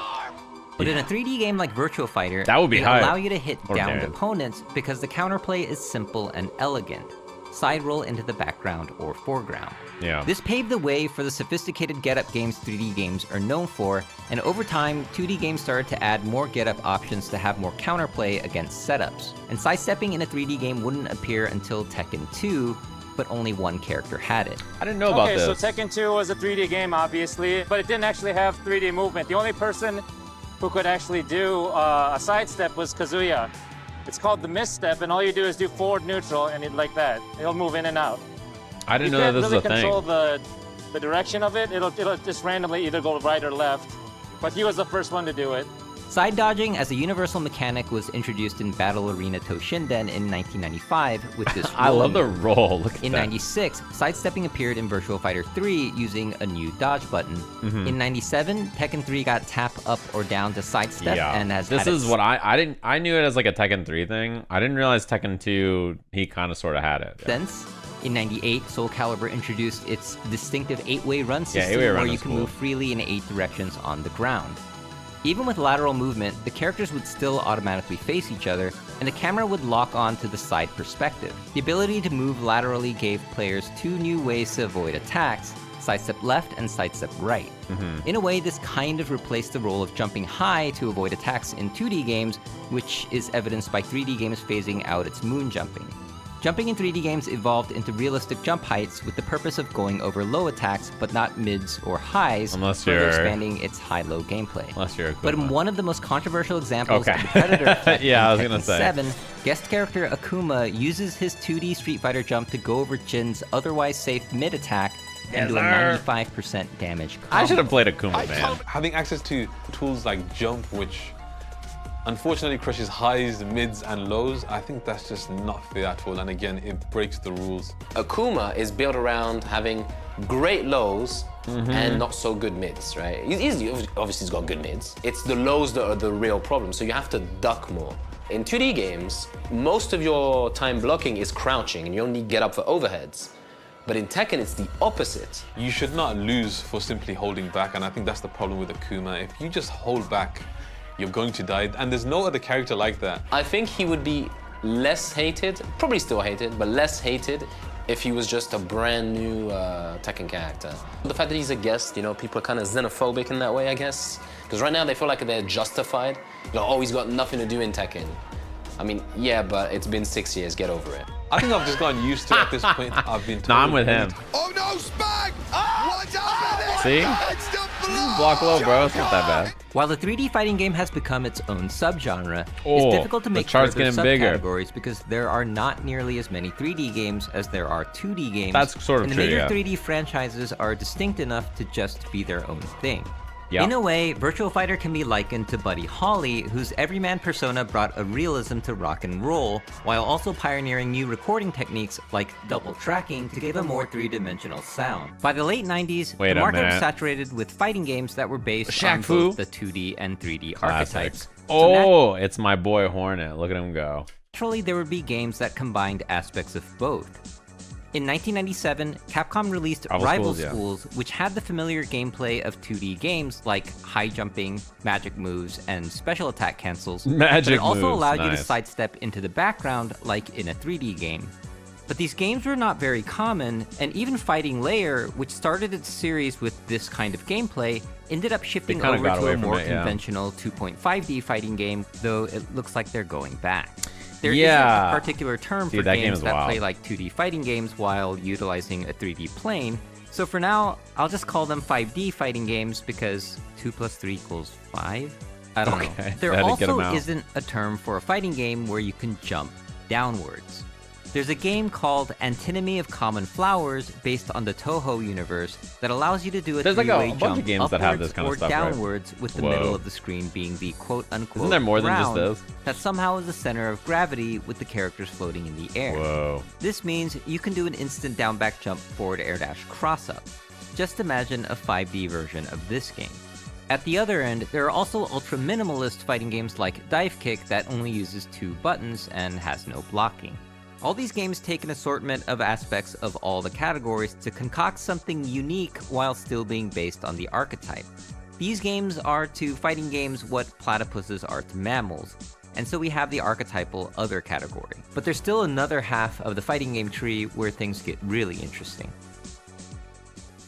Speaker 2: But in a 3D game like Virtua Fighter,
Speaker 1: that would be
Speaker 2: they
Speaker 1: high.
Speaker 2: allow you to hit downed
Speaker 1: Ordinary.
Speaker 2: opponents because the counterplay is simple and elegant. Side roll into the background or foreground.
Speaker 1: Yeah.
Speaker 2: This paved the way for the sophisticated get-up games 3D games are known for, and over time, 2D games started to add more get-up options to have more counterplay against setups. And sidestepping in a 3D game wouldn't appear until Tekken 2, but only one character had it.
Speaker 1: I didn't know about this.
Speaker 10: Okay, so Tekken 2 was a 3D game, obviously, but it didn't actually have 3D movement. The only person who could actually do a sidestep was Kazuya. It's called the misstep, and all you do is do forward neutral, and it like that. It'll move in and out.
Speaker 1: I didn't know that this was a thing.
Speaker 10: You can't really control the direction of it. It'll just randomly either go right or left. But he was the first one to do it.
Speaker 2: Side dodging as a universal mechanic was introduced in Battle Arena Toshinden in 1995 with this
Speaker 1: I love the
Speaker 2: move.
Speaker 1: roll. Look at
Speaker 2: In
Speaker 1: that.
Speaker 2: 96, sidestepping appeared in Virtua Fighter 3 using a new dodge button. In 97, Tekken 3 got tap up or down to sidestep and has
Speaker 1: This
Speaker 2: had
Speaker 1: is what I knew it as like a Tekken 3 thing. I didn't realize Tekken 2 he kind of sort of had it.
Speaker 2: Since in 98, Soul Calibur introduced its distinctive 8-way run system
Speaker 1: 8-way run
Speaker 2: where you
Speaker 1: is
Speaker 2: can
Speaker 1: cool.
Speaker 2: move freely in 8 directions on the ground. Even with lateral movement, the characters would still automatically face each other, and the camera would lock on to the side perspective. The ability to move laterally gave players 2 new ways to avoid attacks, sidestep left and sidestep right. In a way, this kind of replaced the role of jumping high to avoid attacks in 2D games, which is evidenced by 3D games phasing out its moon jumping. Jumping in 3D games evolved into realistic jump heights with the purpose of going over low attacks, but not mids or highs,
Speaker 1: Unless
Speaker 2: further
Speaker 1: you're-
Speaker 2: expanding its high-low gameplay.
Speaker 1: Unless you're
Speaker 2: But in one of the most controversial examples of the Predator effect
Speaker 1: Yeah, I was
Speaker 2: in
Speaker 1: gonna
Speaker 2: Tekken
Speaker 1: say.
Speaker 2: 7, guest character Akuma uses his 2D Street Fighter jump to go over Jin's otherwise safe mid-attack and do a 95% damage combo.
Speaker 1: I should have played Akuma, man.
Speaker 11: Having access to tools like jump, which unfortunately crushes highs, mids, and lows, I think that's just not fair at all. And again, it breaks the rules.
Speaker 12: Akuma is built around having great lows and not so good mids, right? Obviously he's got good mids. It's the lows that are the real problem, so you have to duck more. In 2D games, most of your time blocking is crouching and you only get up for overheads. But in Tekken, it's the opposite.
Speaker 11: You should not lose for simply holding back, and I think that's the problem with Akuma. If you just hold back, you're going to die, and there's no other character like that.
Speaker 12: I think he would be less hated, probably still hated, but less hated if he was just a brand new Tekken character. The fact that he's a guest, you know, people are kind of xenophobic in that way, I guess. Because right now they feel like they're justified. You know, oh, he's got nothing to do in Tekken. I mean, yeah, but it's been 6 years, get over it.
Speaker 11: I think I've just gotten used to it at this point. I've been told.
Speaker 1: No, I'm with him.
Speaker 13: Oh no, Spag! Watch out!
Speaker 1: See? Block low, bro. It's not that bad.
Speaker 2: While the 3D fighting game has become its own subgenre,
Speaker 1: Oh,
Speaker 2: it's difficult to
Speaker 1: the
Speaker 2: make
Speaker 1: chart's
Speaker 2: further
Speaker 1: getting bigger.
Speaker 2: subcategories because there are not nearly as many 3D games as there are 2D games.
Speaker 1: That's sort of
Speaker 2: and
Speaker 1: true,
Speaker 2: major
Speaker 1: yeah.
Speaker 2: 3D franchises are distinct enough to just be their own thing. In a way, Virtua Fighter can be likened to Buddy Holly, whose everyman persona brought a realism to rock and roll, while also pioneering new recording techniques like double tracking to give a more three-dimensional sound. By the late 90s, the market was saturated with fighting games that were based on both the 2D and 3D archetypes.
Speaker 1: Oh, it's my boy Hornet. Look at him go.
Speaker 2: Naturally, there would be games that combined aspects of both. In 1997, Capcom released Rival Schools, which had the familiar gameplay of 2D games like high jumping, magic moves, and special attack cancels. But it also allowed you to sidestep into the background like in a 3D game. But these games were not very common, and even Fighting Layer, which started its series with this kind of gameplay, ended up shifting over to a more conventional 2.5D fighting game, though it looks like they're going back. There isn't a particular term for games that play like 2D fighting games while utilizing a 3D plane, so for now, I'll just call them 5D fighting games because 2 plus 3 equals 5? I don't know. There also isn't a term for a fighting game where you can jump downwards. There's a game called Antinomy of Common Flowers based on the Toho universe that allows you to do a three-way jump upwards or downwards with the middle of the screen being the quote-unquote
Speaker 1: Isn't there more than just those?
Speaker 2: That somehow is the center of gravity with the characters floating in the air. This means you can do an instant down-back jump forward air dash cross-up. Just imagine a 5D version of this game. At the other end, there are also ultra-minimalist fighting games like Dive Kick that only uses 2 buttons and has no blocking. All these games take an assortment of aspects of all the categories to concoct something unique while still being based on the archetype. These games are to fighting games what platypuses are to mammals, and so we have the archetypal other category. But there's still another half of the fighting game tree where things get really interesting.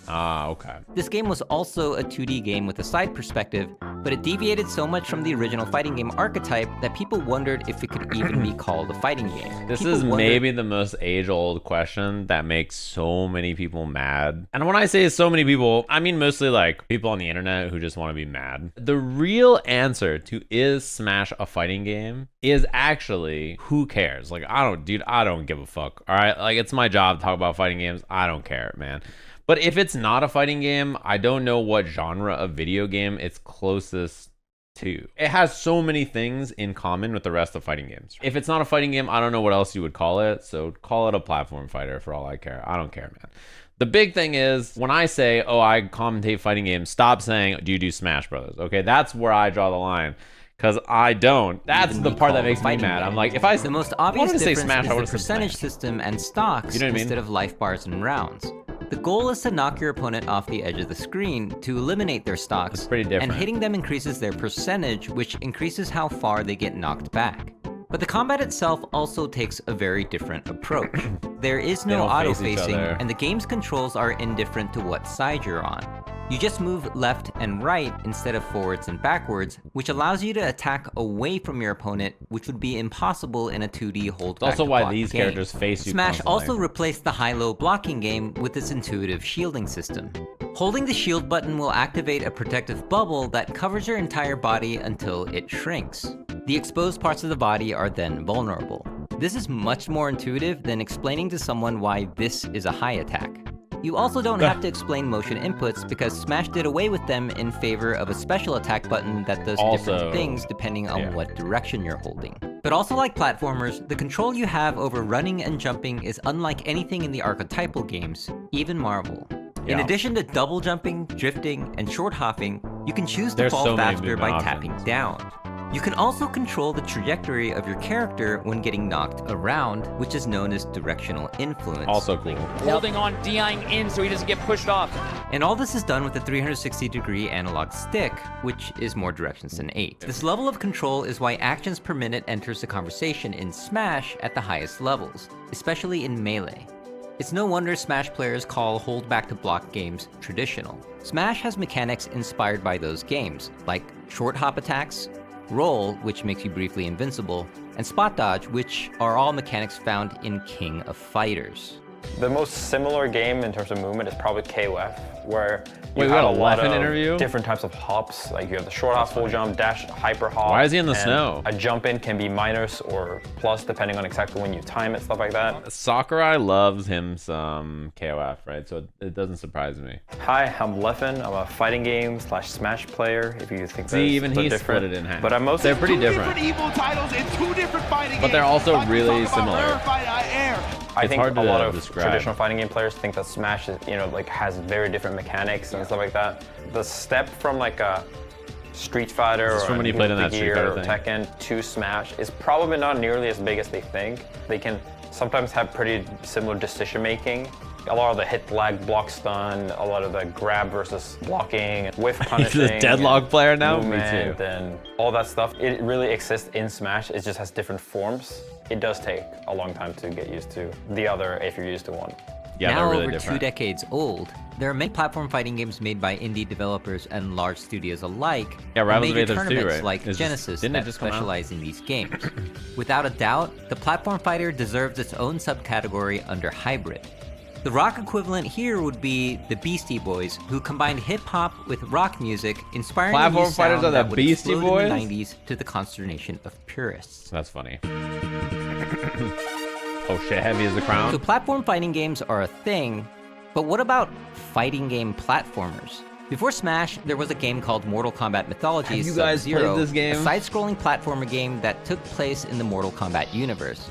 Speaker 1: Okay.
Speaker 2: This game was also a 2D game with a side perspective, but it deviated so much from the original fighting game archetype that people wondered if it could even be called a fighting game.
Speaker 1: This is maybe the most age-old question that makes so many people mad. And when I say so many people, I mean mostly like people on the internet who just want to be mad. The real answer to is Smash a fighting game is actually who cares? Like, I don't give a fuck. All right, like it's my job to talk about fighting games. I don't care, man. But if it's not a fighting game, I don't know what genre of video game it's closest to. It has so many things in common with the rest of fighting games. If it's not a fighting game, I don't know what else you would call it. So call it a platform fighter for all I care. I don't care, man. The big thing is when I say, oh, I commentate fighting games, stop saying, do you do Smash Brothers? Okay, that's where I draw the line. Because I don't. That's the part that makes me mad. I'm like, if I
Speaker 2: the most obvious difference
Speaker 1: say Smash,
Speaker 2: is the percentage system and stocks instead of life bars and rounds. The goal is to knock your opponent off the edge of the screen to eliminate their stocks.
Speaker 1: It's pretty different.
Speaker 2: And hitting them increases their percentage, which increases how far they get knocked back. But the combat itself also takes a very different approach. There is no auto-facing, and the game's controls are indifferent to what side you're on. You just move left and right instead of forwards and backwards, which allows you to attack away from your opponent, which would be impossible in a 2D hold back.
Speaker 1: Also why these characters face you
Speaker 2: Smash
Speaker 1: constantly.
Speaker 2: also replaced the high-low blocking game with its intuitive shielding system. Holding the shield button will activate a protective bubble that covers your entire body until it shrinks. The exposed parts of the body are then vulnerable. This is much more intuitive than explaining to someone why this is a high attack. You also don't have to explain motion inputs because Smash did away with them in favor of a special attack button that does different things depending on what direction you're holding. But also like platformers, the control you have over running and jumping is unlike anything in the archetypal games, even Marvel. In addition to double jumping, drifting, and short hopping, you can choose to fall faster by tapping down. You can also control the trajectory of your character when getting knocked around, which is known as directional influence.
Speaker 1: Also cool.
Speaker 14: Holding on, DIing in so he doesn't get pushed off.
Speaker 2: And all this is done with a 360-degree analog stick, which is more directions than 8. This level of control is why actions per minute enters the conversation in Smash at the highest levels, especially in Melee. It's no wonder Smash players call hold back to block games traditional. Smash has mechanics inspired by those games, like short hop attacks, roll, which makes you briefly invincible, and spot dodge, which are all mechanics found in King of Fighters.
Speaker 15: The most similar game in terms of movement is probably KOF, where you
Speaker 1: Wait, we
Speaker 15: have
Speaker 1: got
Speaker 15: a
Speaker 1: a
Speaker 15: lot
Speaker 1: Leffen
Speaker 15: of
Speaker 1: interview?
Speaker 15: different types of hops. Like you have the short hop, full jump, dash, hyper hop.
Speaker 1: Why is he in the
Speaker 15: and
Speaker 1: snow?
Speaker 15: A jump in can be minus or plus depending on exactly when you time it, stuff like that.
Speaker 1: Sakurai loves him some KOF, right? So it doesn't surprise me.
Speaker 15: Hi, I'm Leffen. I'm a fighting game / Smash player. If you think
Speaker 1: See, even he
Speaker 15: different.
Speaker 1: split it in half.
Speaker 15: But I'm mostly
Speaker 1: They're pretty different.
Speaker 13: Evo titles in 2 different fighting
Speaker 1: But they're
Speaker 13: games.
Speaker 1: also really similar.
Speaker 15: I think
Speaker 1: hard
Speaker 15: a
Speaker 1: to
Speaker 15: lot of
Speaker 1: describe.
Speaker 15: traditional fighting game players think that Smash is, like has very different mechanics and stuff like that. The step from like a Street Fighter
Speaker 1: This is
Speaker 15: or
Speaker 1: from when you played in that Street
Speaker 15: Gear or
Speaker 1: Fighter
Speaker 15: Tekken to Smash is probably not nearly as big as they think. They can sometimes have pretty similar decision making. A lot of the hit lag block stun, a lot of the grab versus blocking, whiff punishing.
Speaker 1: He's a deadlock player now? Me
Speaker 15: movement
Speaker 1: too.
Speaker 15: and all that stuff. It really exists in Smash. It just has different forms. It does take a long time to get used to the other if you're used to one.
Speaker 1: Yeah,
Speaker 2: now
Speaker 1: they're really
Speaker 2: over
Speaker 1: different.
Speaker 2: 2 decades old, there are many platform fighting games made by indie developers and large studios alike.
Speaker 1: Yeah,
Speaker 2: and
Speaker 1: Rivals of
Speaker 2: major
Speaker 1: Athens 2,
Speaker 2: tournaments
Speaker 1: right?
Speaker 2: like
Speaker 1: It's just-
Speaker 2: Genesis
Speaker 1: didn't it
Speaker 2: that
Speaker 1: just come out?
Speaker 2: specialize in these games. Without a doubt, the platform fighter deserves its own subcategory under hybrid. The rock equivalent here would be the Beastie Boys, who combined hip-hop with rock music, inspiring a new
Speaker 1: Platform fighters
Speaker 2: sound
Speaker 1: are the
Speaker 2: that would
Speaker 1: Beastie
Speaker 2: explode in the
Speaker 1: Boys?
Speaker 2: 90s to the consternation of purists.
Speaker 1: That's funny. Oh shit, heavy as the crown?
Speaker 2: So platform fighting games are a thing, but what about fighting game platformers? Before Smash, there was a game called Mortal Kombat Mythologies
Speaker 1: Have you guys
Speaker 2: Sub-Zero,
Speaker 1: played this game?
Speaker 2: a side-scrolling platformer game that took place in the Mortal Kombat universe.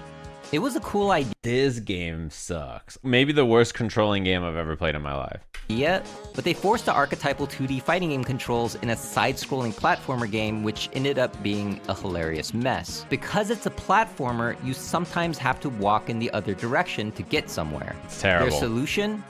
Speaker 2: It was a cool idea.
Speaker 1: This game sucks. Maybe the worst controlling game I've ever played in my life.
Speaker 2: But they forced the archetypal 2D fighting game controls in a side-scrolling platformer game, which ended up being a hilarious mess. Because it's a platformer, you sometimes have to walk in the other direction to get somewhere.
Speaker 1: It's terrible.
Speaker 2: Their solution?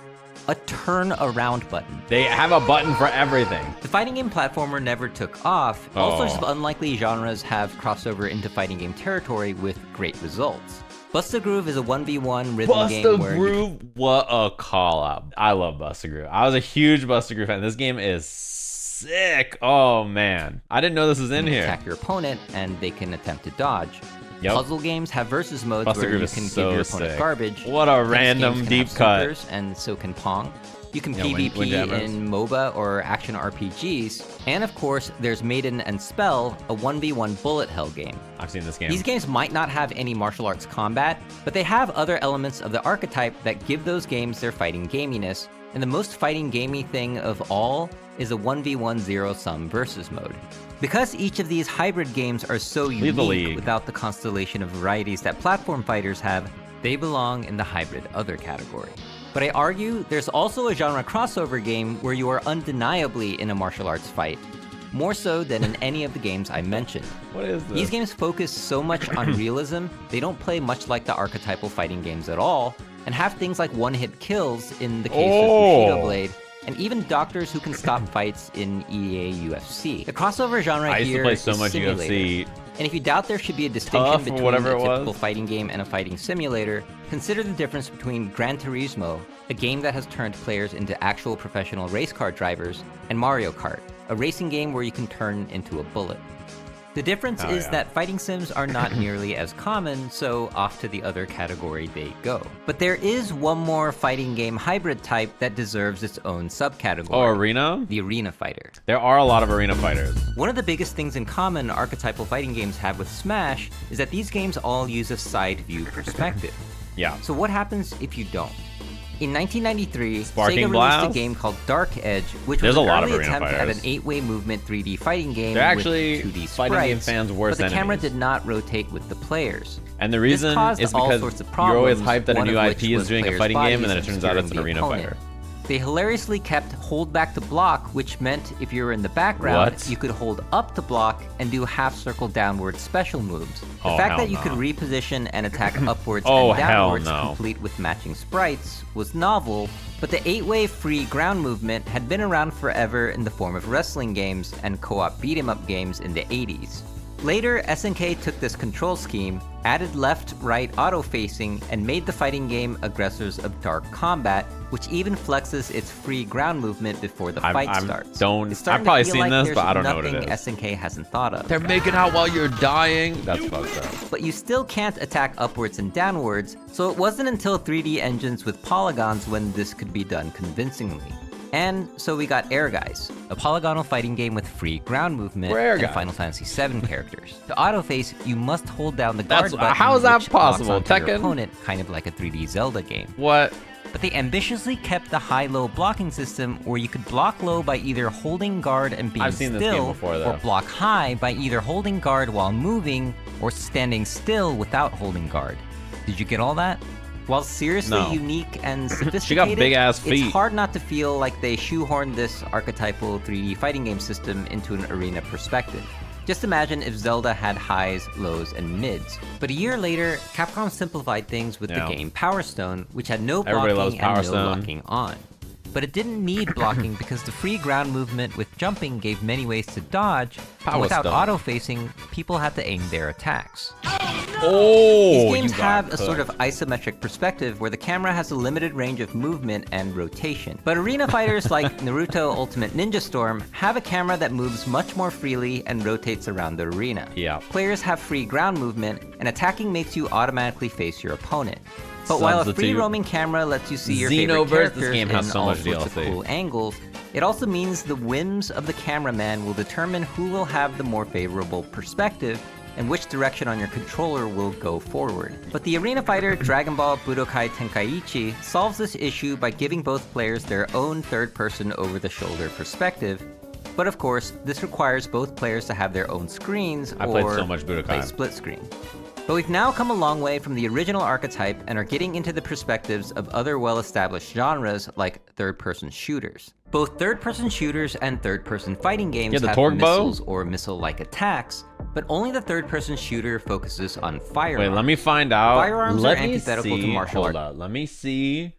Speaker 2: A turn around button.
Speaker 1: They have a button for everything.
Speaker 2: The fighting game platformer never took off. All
Speaker 1: Oh.
Speaker 2: sorts of unlikely genres have crossed over into fighting game territory with great results. Busta Groove is a 1v1 rhythm game
Speaker 1: Busta
Speaker 2: where
Speaker 1: Groove, what a call out. I love Busta Groove. I was a huge Busta Groove fan. This game is sick. Oh man. I didn't know this was in
Speaker 2: you
Speaker 1: here.
Speaker 2: attack your opponent and they can attempt to dodge.
Speaker 1: Yep.
Speaker 2: Puzzle games have versus modes
Speaker 1: Busta
Speaker 2: where
Speaker 1: Groove
Speaker 2: you
Speaker 1: is
Speaker 2: can
Speaker 1: so
Speaker 2: give your opponent
Speaker 1: sick.
Speaker 2: garbage.
Speaker 1: What a
Speaker 2: Tennis
Speaker 1: random
Speaker 2: games can
Speaker 1: deep
Speaker 2: have
Speaker 1: cut.
Speaker 2: supers, and so can Pong. You can
Speaker 1: Yeah,
Speaker 2: PvP
Speaker 1: Windjammers.
Speaker 2: in MOBA or action RPGs. And of course, there's Maiden and Spell, a 1v1 bullet hell game.
Speaker 1: I've seen this game.
Speaker 2: These games might not have any martial arts combat, but they have other elements of the archetype that give those games their fighting gaminess, and the most fighting gamey thing of all is a 1v1 zero-sum versus mode. Because each of these hybrid games are so
Speaker 1: Leave the
Speaker 2: unique
Speaker 1: league.
Speaker 2: without the constellation of varieties that platform fighters have, they belong in the hybrid other category. But I argue there's also a genre crossover game where you are undeniably in a martial arts fight, more so than in any of the games I mentioned.
Speaker 1: What is this?
Speaker 2: These games focus so much on realism, they don't play much like the archetypal fighting games at all, and have things like one-hit kills in the case of Bushido Blade, and even doctors who can stop fights in EA UFC. The crossover genre
Speaker 1: I used to
Speaker 2: here
Speaker 1: play so
Speaker 2: is
Speaker 1: much
Speaker 2: simulator.
Speaker 1: UFC.
Speaker 2: And if you doubt there should be a distinction
Speaker 1: Tough or
Speaker 2: between
Speaker 1: whatever
Speaker 2: a
Speaker 1: it was.
Speaker 2: typical fighting game and a fighting simulator, consider the difference between Gran Turismo, a game that has turned players into actual professional race car drivers, and Mario Kart, a racing game where you can turn into a bullet. The difference
Speaker 1: Oh,
Speaker 2: is
Speaker 1: yeah.
Speaker 2: that fighting sims are not nearly as common, so off to the other category they go. But there is one more fighting game hybrid type that deserves its own subcategory.
Speaker 1: Oh, Arena?
Speaker 2: The Arena Fighter.
Speaker 1: There are a lot of arena fighters.
Speaker 2: One of the biggest things in common archetypal fighting games have with Smash is that these games all use a side view perspective.
Speaker 1: Yeah.
Speaker 2: So what happens if you don't? In 1993,
Speaker 1: Sparking
Speaker 2: Sega released
Speaker 1: Blast?
Speaker 2: a game called Dark Edge, which
Speaker 1: There's
Speaker 2: was
Speaker 1: a
Speaker 2: an
Speaker 1: lot of
Speaker 2: early
Speaker 1: arena
Speaker 2: attempt at
Speaker 1: fighters.
Speaker 2: an 8-way movement 3D fighting game
Speaker 1: They're actually
Speaker 2: with 2D
Speaker 1: fighting game
Speaker 2: sprites,
Speaker 1: fans' worst
Speaker 2: but the camera
Speaker 1: enemies.
Speaker 2: did not rotate with the players.
Speaker 1: And the
Speaker 2: This
Speaker 1: reason
Speaker 2: caused
Speaker 1: is
Speaker 2: all
Speaker 1: because
Speaker 2: sorts of
Speaker 1: you're always
Speaker 2: problems,
Speaker 1: hyped that a
Speaker 2: one
Speaker 1: new
Speaker 2: of
Speaker 1: IP
Speaker 2: which
Speaker 1: is
Speaker 2: was
Speaker 1: doing a
Speaker 2: players'
Speaker 1: fighting game, and
Speaker 2: bodies
Speaker 1: then it turns out it's an
Speaker 2: obscuring
Speaker 1: arena
Speaker 2: the opponent.
Speaker 1: fighter.
Speaker 2: They hilariously kept hold back to block, which meant if you were in the background,
Speaker 1: What?
Speaker 2: you could hold up to block and do half circle downward special moves. The
Speaker 1: Oh,
Speaker 2: fact
Speaker 1: hell
Speaker 2: that you could
Speaker 1: no.
Speaker 2: reposition and attack upwards
Speaker 1: Oh,
Speaker 2: and
Speaker 1: hell
Speaker 2: downwards
Speaker 1: no.
Speaker 2: complete with matching sprites was novel, but the 8-way free ground movement had been around forever in the form of wrestling games and co-op beat-em-up games in the 80s. Later, SNK took this control scheme, added left-right auto-facing, and made the fighting game Aggressors of Dark Combat, which even flexes its free ground movement before the fight starts.
Speaker 1: I've probably seen this, but I don't know what it is.
Speaker 2: SNK hasn't thought of.
Speaker 1: They're making out while you're dying. That's fucked up.
Speaker 2: But you still can't attack upwards and downwards, so it wasn't until 3D engines with polygons when this could be done convincingly. And so we got Air Guys, a polygonal fighting game with free ground movement and Final Fantasy VII characters. To autoface, you must hold down the guard button,
Speaker 1: how is that
Speaker 2: which locks
Speaker 1: possible?
Speaker 2: onto your
Speaker 1: Tekken?
Speaker 2: opponent, kind of like a 3D Zelda game.
Speaker 1: What?
Speaker 2: But they ambitiously kept the high-low blocking system where you could block low by either holding guard and being
Speaker 1: I've seen this game
Speaker 2: still,
Speaker 1: before, though.
Speaker 2: or block high by either holding guard while moving, or standing still without holding guard. Did you get all that? While seriously unique and sophisticated,
Speaker 1: She got big-ass feet.
Speaker 2: It's hard not to feel like they shoehorned this archetypal 3D fighting game system into an arena perspective. Just imagine if Zelda had highs, lows, and mids. But a year later, Capcom simplified things with the game Power Stone, which had no blocking and no locking on. But it didn't need blocking because the free ground movement with jumping gave many ways to dodge, but without auto-facing, people had to aim their attacks. These games have a sort of isometric perspective where the camera has a limited range of movement and rotation. But arena fighters like Naruto Ultimate Ninja Storm have a camera that moves much more freely and rotates around the arena. Players have free ground movement, and attacking makes you automatically face your opponent. But while a free roaming camera lets you see your favorite characters
Speaker 1: this game has
Speaker 2: in
Speaker 1: so
Speaker 2: all
Speaker 1: much
Speaker 2: sorts of
Speaker 1: DLC.
Speaker 2: cool angles, it also means the whims of the cameraman will determine who will have the more favorable perspective and which direction on your controller will go forward. But the arena fighter Dragon Ball Budokai Tenkaichi solves this issue by giving both players their own third-person over-the-shoulder perspective. But of course, this requires both players to have their own screens or play split screen. But we've now come a long way from the original archetype and are getting into the perspectives of other well-established genres like third-person shooters. Both third-person shooters and third-person fighting games have missiles or missile-like attacks, but only the third-person shooter focuses on firearms.
Speaker 1: Wait, let me find out.
Speaker 2: Firearms are antithetical to martial arts.
Speaker 1: Hold up, let me see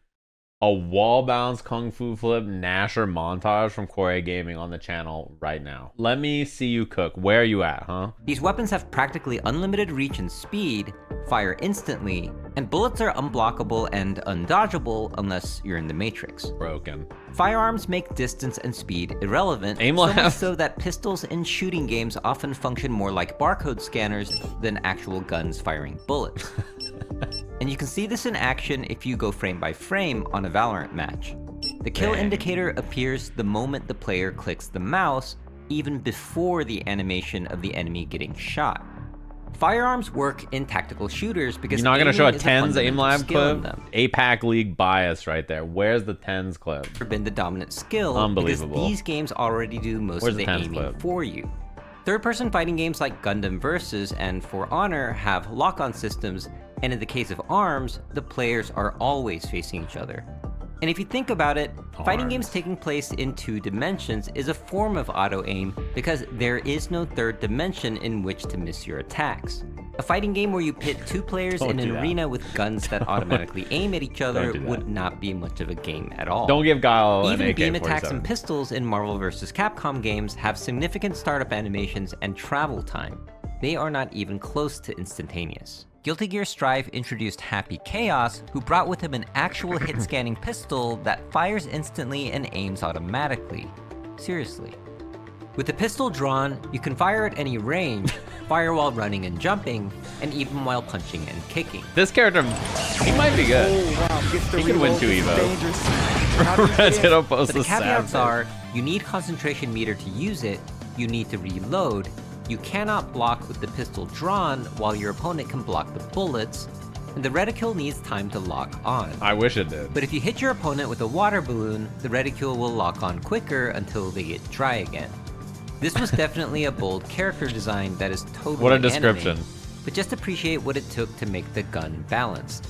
Speaker 1: a wall bounce kung fu flip Nasher montage from Korea Gaming on the channel right now. Let me see you cook. Where are you at, huh?
Speaker 2: These weapons have practically unlimited reach and speed, fire instantly, and bullets are unblockable and undodgeable unless you're in the Matrix.
Speaker 1: Broken.
Speaker 2: Firearms make distance and speed irrelevant, so much so that pistols in shooting games often function more like barcode scanners than actual guns firing bullets. And you can see this in action if you go frame by frame on a Valorant match. The kill indicator appears the moment the player clicks the mouse, even before the animation of the enemy getting shot. Firearms work in tactical shooters because
Speaker 1: you're not gonna show a TENS aim lab
Speaker 2: skill
Speaker 1: clip. APAC League bias right there. Where's the TENS clip?
Speaker 2: Been the dominant skill
Speaker 1: Unbelievable.
Speaker 2: because these games already do most of the aiming for you. Third-person fighting games like Gundam Versus and For Honor have lock-on systems, and in the case of ARMS, the players are always facing each other. And if you think about it, fighting games taking place in 2 dimensions is a form of auto-aim because there is no third dimension in which to miss your attacks. A fighting game where you pit 2 players in an arena with guns that automatically aim at each other would not be much of a game at all.
Speaker 1: Don't give Guile an
Speaker 2: Even beam
Speaker 1: AK-47.
Speaker 2: attacks and pistols in Marvel vs. Capcom games have significant startup animations and travel time. They are not even close to instantaneous. Guilty Gear Strive introduced Happy Chaos, who brought with him an actual hit-scanning pistol that fires instantly and aims automatically. Seriously. With the pistol drawn, you can fire at any range, fire while running and jumping, and even while punching and kicking.
Speaker 1: This character, he might be good. He could win 2 Evo. Resident
Speaker 2: But the caveats are, you need concentration meter to use it, you need to reload, you cannot block with the pistol drawn while your opponent can block the bullets, and the reticule needs time to lock on.
Speaker 1: I wish it did.
Speaker 2: But if you hit your opponent with a water balloon, the reticule will lock on quicker until they get dry again. This was definitely a bold character design that is totally
Speaker 1: What a description.
Speaker 2: anime, but just appreciate what it took to make the gun balanced.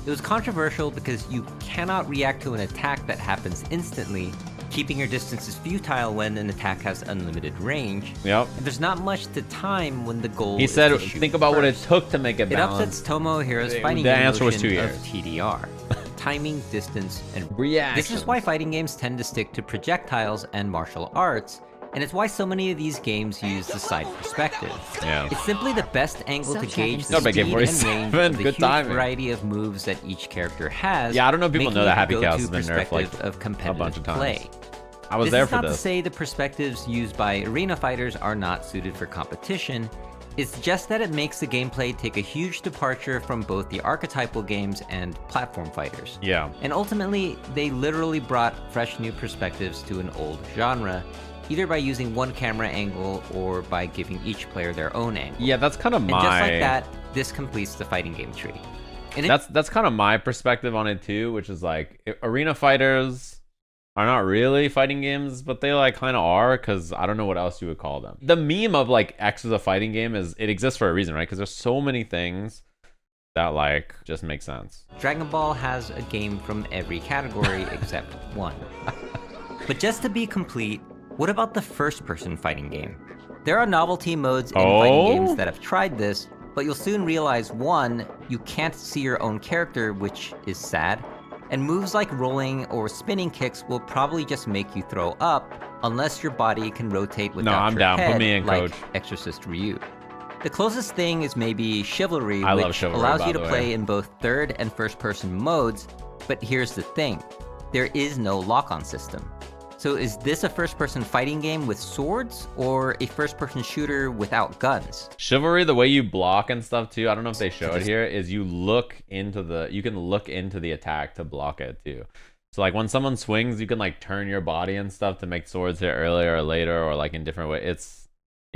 Speaker 2: It was controversial because you cannot react to an attack that happens instantly. Keeping your distance is futile when an attack has unlimited range.
Speaker 1: Yep.
Speaker 2: And there's not much to time when the goal
Speaker 1: He
Speaker 2: is
Speaker 1: said,
Speaker 2: to shoot
Speaker 1: think about what it
Speaker 2: first.
Speaker 1: took to make it balanced.
Speaker 2: It upsets Tomohiro's fighting
Speaker 1: The
Speaker 2: game
Speaker 1: answer was
Speaker 2: notion
Speaker 1: 2
Speaker 2: of
Speaker 1: years.
Speaker 2: TDR. Timing, distance, and
Speaker 1: reaction.
Speaker 2: This is why fighting games tend to stick to projectiles and martial arts, And it's why so many of these games use the side perspective.
Speaker 1: Yeah.
Speaker 2: It's simply the best angle to gauge the
Speaker 1: Not bad
Speaker 2: speed
Speaker 1: game,
Speaker 2: and
Speaker 1: 47.
Speaker 2: range of the
Speaker 1: Good
Speaker 2: huge
Speaker 1: timing.
Speaker 2: variety of moves that each character has.
Speaker 1: Yeah, I don't know if people
Speaker 2: making
Speaker 1: know that
Speaker 2: it the
Speaker 1: Happy Cows has
Speaker 2: go-to
Speaker 1: been nerfed like
Speaker 2: perspective of
Speaker 1: a
Speaker 2: competitive
Speaker 1: bunch of times.
Speaker 2: play.
Speaker 1: I was
Speaker 2: This
Speaker 1: there
Speaker 2: is
Speaker 1: for
Speaker 2: not to
Speaker 1: this.
Speaker 2: say the perspectives used by arena fighters are not suited for competition. It's just that it makes the gameplay take a huge departure from both the archetypal games and platform fighters.
Speaker 1: Yeah.
Speaker 2: And ultimately, they literally brought fresh new perspectives to an old genre, either by using one camera angle or by giving each player their own angle.
Speaker 1: Yeah, that's kind of my...
Speaker 2: And just like that, this completes the fighting game tree. And
Speaker 1: that's kind of my perspective on it too, which is like arena fighters are not really fighting games, but they like kind of are, because I don't know what else you would call them. The meme of like X is a fighting game is it exists for a reason, right? Because there's so many things that like just make sense.
Speaker 2: Dragon Ball has a game from every category except one. But just to be complete, what about the first-person fighting game? There are novelty modes in fighting games that have tried this, but you'll soon realize, one, you can't see your own character, which is sad, and moves like rolling or spinning kicks will probably just make you throw up, unless your body can rotate without
Speaker 1: I'm
Speaker 2: your
Speaker 1: down.
Speaker 2: head,
Speaker 1: Put me in,
Speaker 2: like
Speaker 1: coach.
Speaker 2: Exorcist Ryu. The closest thing is maybe Chivalry,
Speaker 1: I love
Speaker 2: which
Speaker 1: Chivalry,
Speaker 2: allows
Speaker 1: by
Speaker 2: you to
Speaker 1: the way.
Speaker 2: play in both third and first-person modes, but here's the thing. There is no lock-on system. So is this a first-person fighting game with swords, or a first-person shooter without guns?
Speaker 1: Chivalry, the way you block and stuff too, I don't know if they show it here, is you can look into the attack to block it too. So like when someone swings, you can like turn your body and stuff to make swords hit earlier or later, or like in different ways.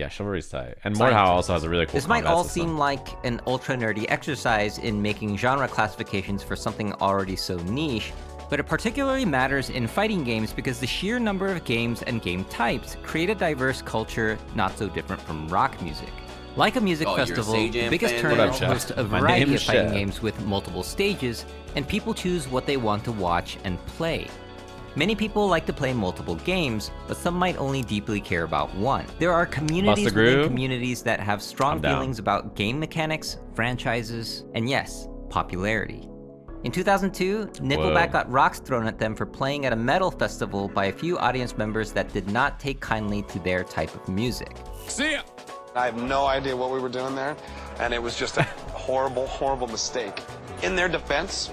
Speaker 1: Chivalry's tight. And Mordhau also has a really cool
Speaker 2: This might
Speaker 1: combat
Speaker 2: all
Speaker 1: system.
Speaker 2: seem like an ultra-nerdy exercise in making genre classifications for something already so niche, but it particularly matters in fighting games because the sheer number of games and game types create a diverse culture not so different from rock music. Like a music festival, the biggest tournaments host a variety of fighting games with multiple stages, and people choose what they want to watch and play. Many people like to play multiple games, but some might only deeply care about one. There are communities within communities that have strong feelings about game mechanics, franchises, and yes, popularity. In 2002, Nickelback got rocks thrown at them for playing at a metal festival by a few audience members that did not take kindly to their type of music.
Speaker 16: See ya! I have no idea what we were doing there, and it was just a horrible, horrible mistake. In their defense,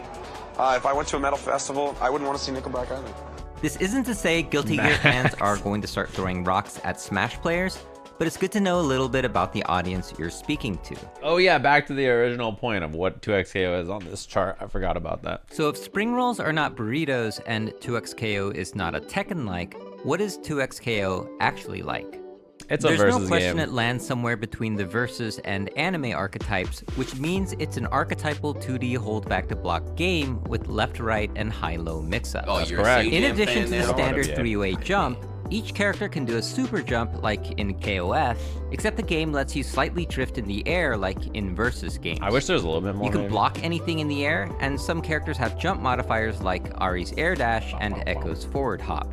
Speaker 16: if I went to a metal festival, I wouldn't want to see Nickelback either.
Speaker 2: This isn't to say Guilty Gear fans are going to start throwing rocks at Smash players, but it's good to know a little bit about the audience you're speaking to.
Speaker 1: Oh yeah, back to the original point of what 2XKO is on this chart. I forgot about that.
Speaker 2: So if spring rolls are not burritos and 2XKO is not a Tekken-like, what is 2XKO actually like?
Speaker 1: It's a
Speaker 2: There's
Speaker 1: versus
Speaker 2: no question
Speaker 1: game.
Speaker 2: it lands somewhere between the versus and anime archetypes, which means it's an archetypal 2D hold back to block game with left-right and high-low mix-up.
Speaker 12: Oh,
Speaker 1: That's
Speaker 12: you're a
Speaker 1: correct.
Speaker 2: In
Speaker 12: Sajam
Speaker 2: addition
Speaker 12: fan
Speaker 2: to the
Speaker 12: there?
Speaker 2: standard
Speaker 1: Yeah.
Speaker 2: three-way jump, each character can do a super jump like in KOF, except the game lets you slightly drift in the air like in versus games.
Speaker 1: I wish there was a little bit more.
Speaker 2: You can
Speaker 1: maybe.
Speaker 2: block anything in the air, and some characters have jump modifiers like Ari's air dash and Echo's forward hop.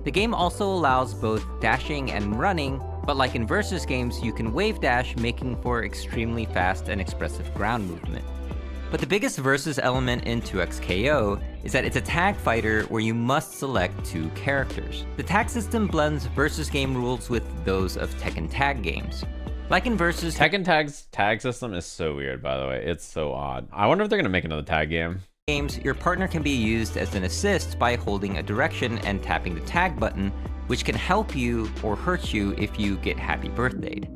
Speaker 2: The game also allows both dashing and running, but like in versus games, you can wave dash, making for extremely fast and expressive ground movement. But the biggest versus element in 2XKO is that it's a tag fighter where you must select two characters. The tag system blends versus game rules with those of Tekken tag games. Like in versus,
Speaker 1: Tekken Tag's tag system is so weird, by the way. It's so odd. I wonder if they're gonna make another tag game.
Speaker 2: games, your partner can be used as an assist by holding a direction and tapping the tag button, which can help you or hurt you if you get happy birthdayed.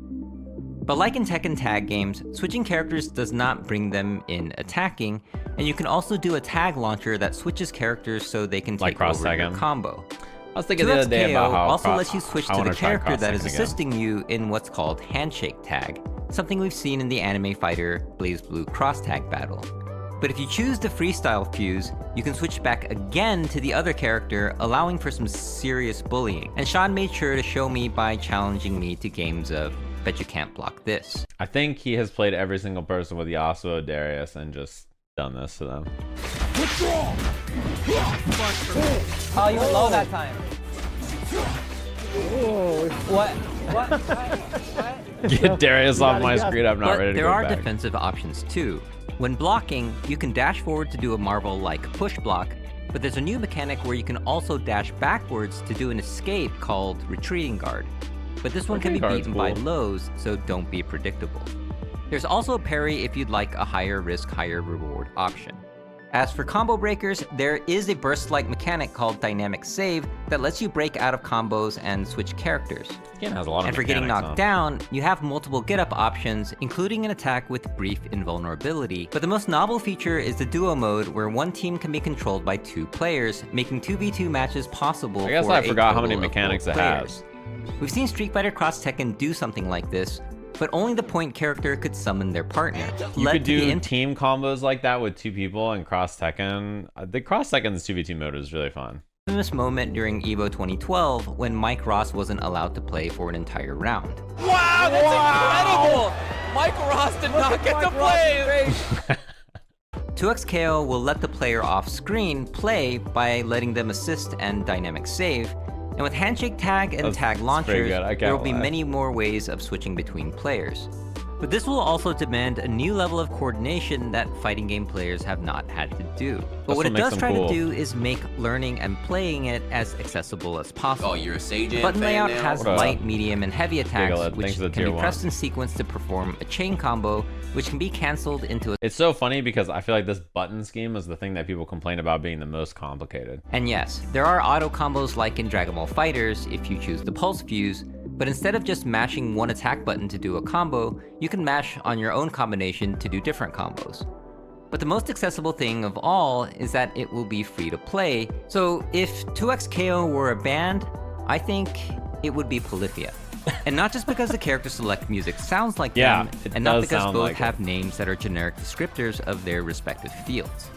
Speaker 2: But like in Tekken tag games, switching characters does not bring them in attacking, and you can also do a tag launcher that switches characters so they can
Speaker 1: Like
Speaker 2: take over
Speaker 1: cross-tag
Speaker 2: your
Speaker 1: him.
Speaker 2: combo.
Speaker 1: I was thinking the other day
Speaker 2: 2XKO
Speaker 1: about how
Speaker 2: also lets you switch
Speaker 1: I
Speaker 2: to
Speaker 1: wanna
Speaker 2: the
Speaker 1: try
Speaker 2: character that is
Speaker 1: cross-tagging again.
Speaker 2: assisting you in what's called handshake tag, something we've seen in the anime fighter BlazBlue cross tag battle. But if you choose the freestyle fuse, you can switch back again to the other character, allowing for some serious bullying. And Sean made sure to show me by challenging me to games of Bet You Can't Block This.
Speaker 1: I think he has played every single person with Yasuo, Darius, and just done this to them.
Speaker 13: Withdraw!
Speaker 7: Oh, you were low that time. What?
Speaker 1: Get Darius off my screen. I'm not
Speaker 2: But
Speaker 1: ready to
Speaker 2: there
Speaker 1: go
Speaker 2: are
Speaker 1: back.
Speaker 2: defensive options too. When blocking, you can dash forward to do a Marvel-like push block, But there's a new mechanic where you can also dash backwards to do an escape called Retreating Guard. But this one can be beaten by lows, so don't be predictable. There's also a parry if you'd like a higher risk, higher reward option. As for combo breakers, there is a burst-like mechanic called Dynamic Save that lets you break out of combos and switch characters.
Speaker 1: Again, has a lot of
Speaker 2: and for getting knocked down, you have multiple get-up options, including an attack with brief invulnerability. But the most novel feature is the duo mode, where one team can be controlled by 2 players, making 2v2 matches possible.
Speaker 1: I guess I forgot how many mechanics it has.
Speaker 2: We've seen Street Fighter Cross Tekken do something like this, but only the point character could summon their partner.
Speaker 1: You could do team combos like that with 2 people in Cross Tekken. The Cross Tekken's 2v2 mode is really fun.
Speaker 2: Famous moment during EVO 2012 when Mike Ross wasn't allowed to play for an entire round.
Speaker 14: Wow, that's incredible! Mike Ross did not get to play!
Speaker 2: 2xKO will let the player off screen play by letting them assist and dynamic save. And with handshake tag and tag launchers, there will be many more ways of switching between players. But this will also demand a new level of coordination that fighting game players have not had to do. But what it does try to do is make learning and playing it as accessible as possible.
Speaker 17: Oh, you're a Sajam
Speaker 2: The button layout has
Speaker 1: What up?
Speaker 2: light, medium, and heavy attacks,
Speaker 1: Thanks
Speaker 2: which
Speaker 1: for the
Speaker 2: can
Speaker 1: tier
Speaker 2: be pressed
Speaker 1: 1.
Speaker 2: in sequence to perform a chain combo, which can be cancelled into a...
Speaker 1: It's so funny because I feel like this button scheme is the thing that people complain about being the most complicated.
Speaker 2: And yes, there are auto combos like in Dragon Ball FighterZ if you choose the Pulse Fuse, but instead of just mashing one attack button to do a combo, you can mash on your own combination to do different combos. But the most accessible thing of all is that it will be free to play, so if 2xKO were a band, I think it would be Polyphia. And not just because the character select music sounds like them, and not because both have names that are generic descriptors of their respective fields.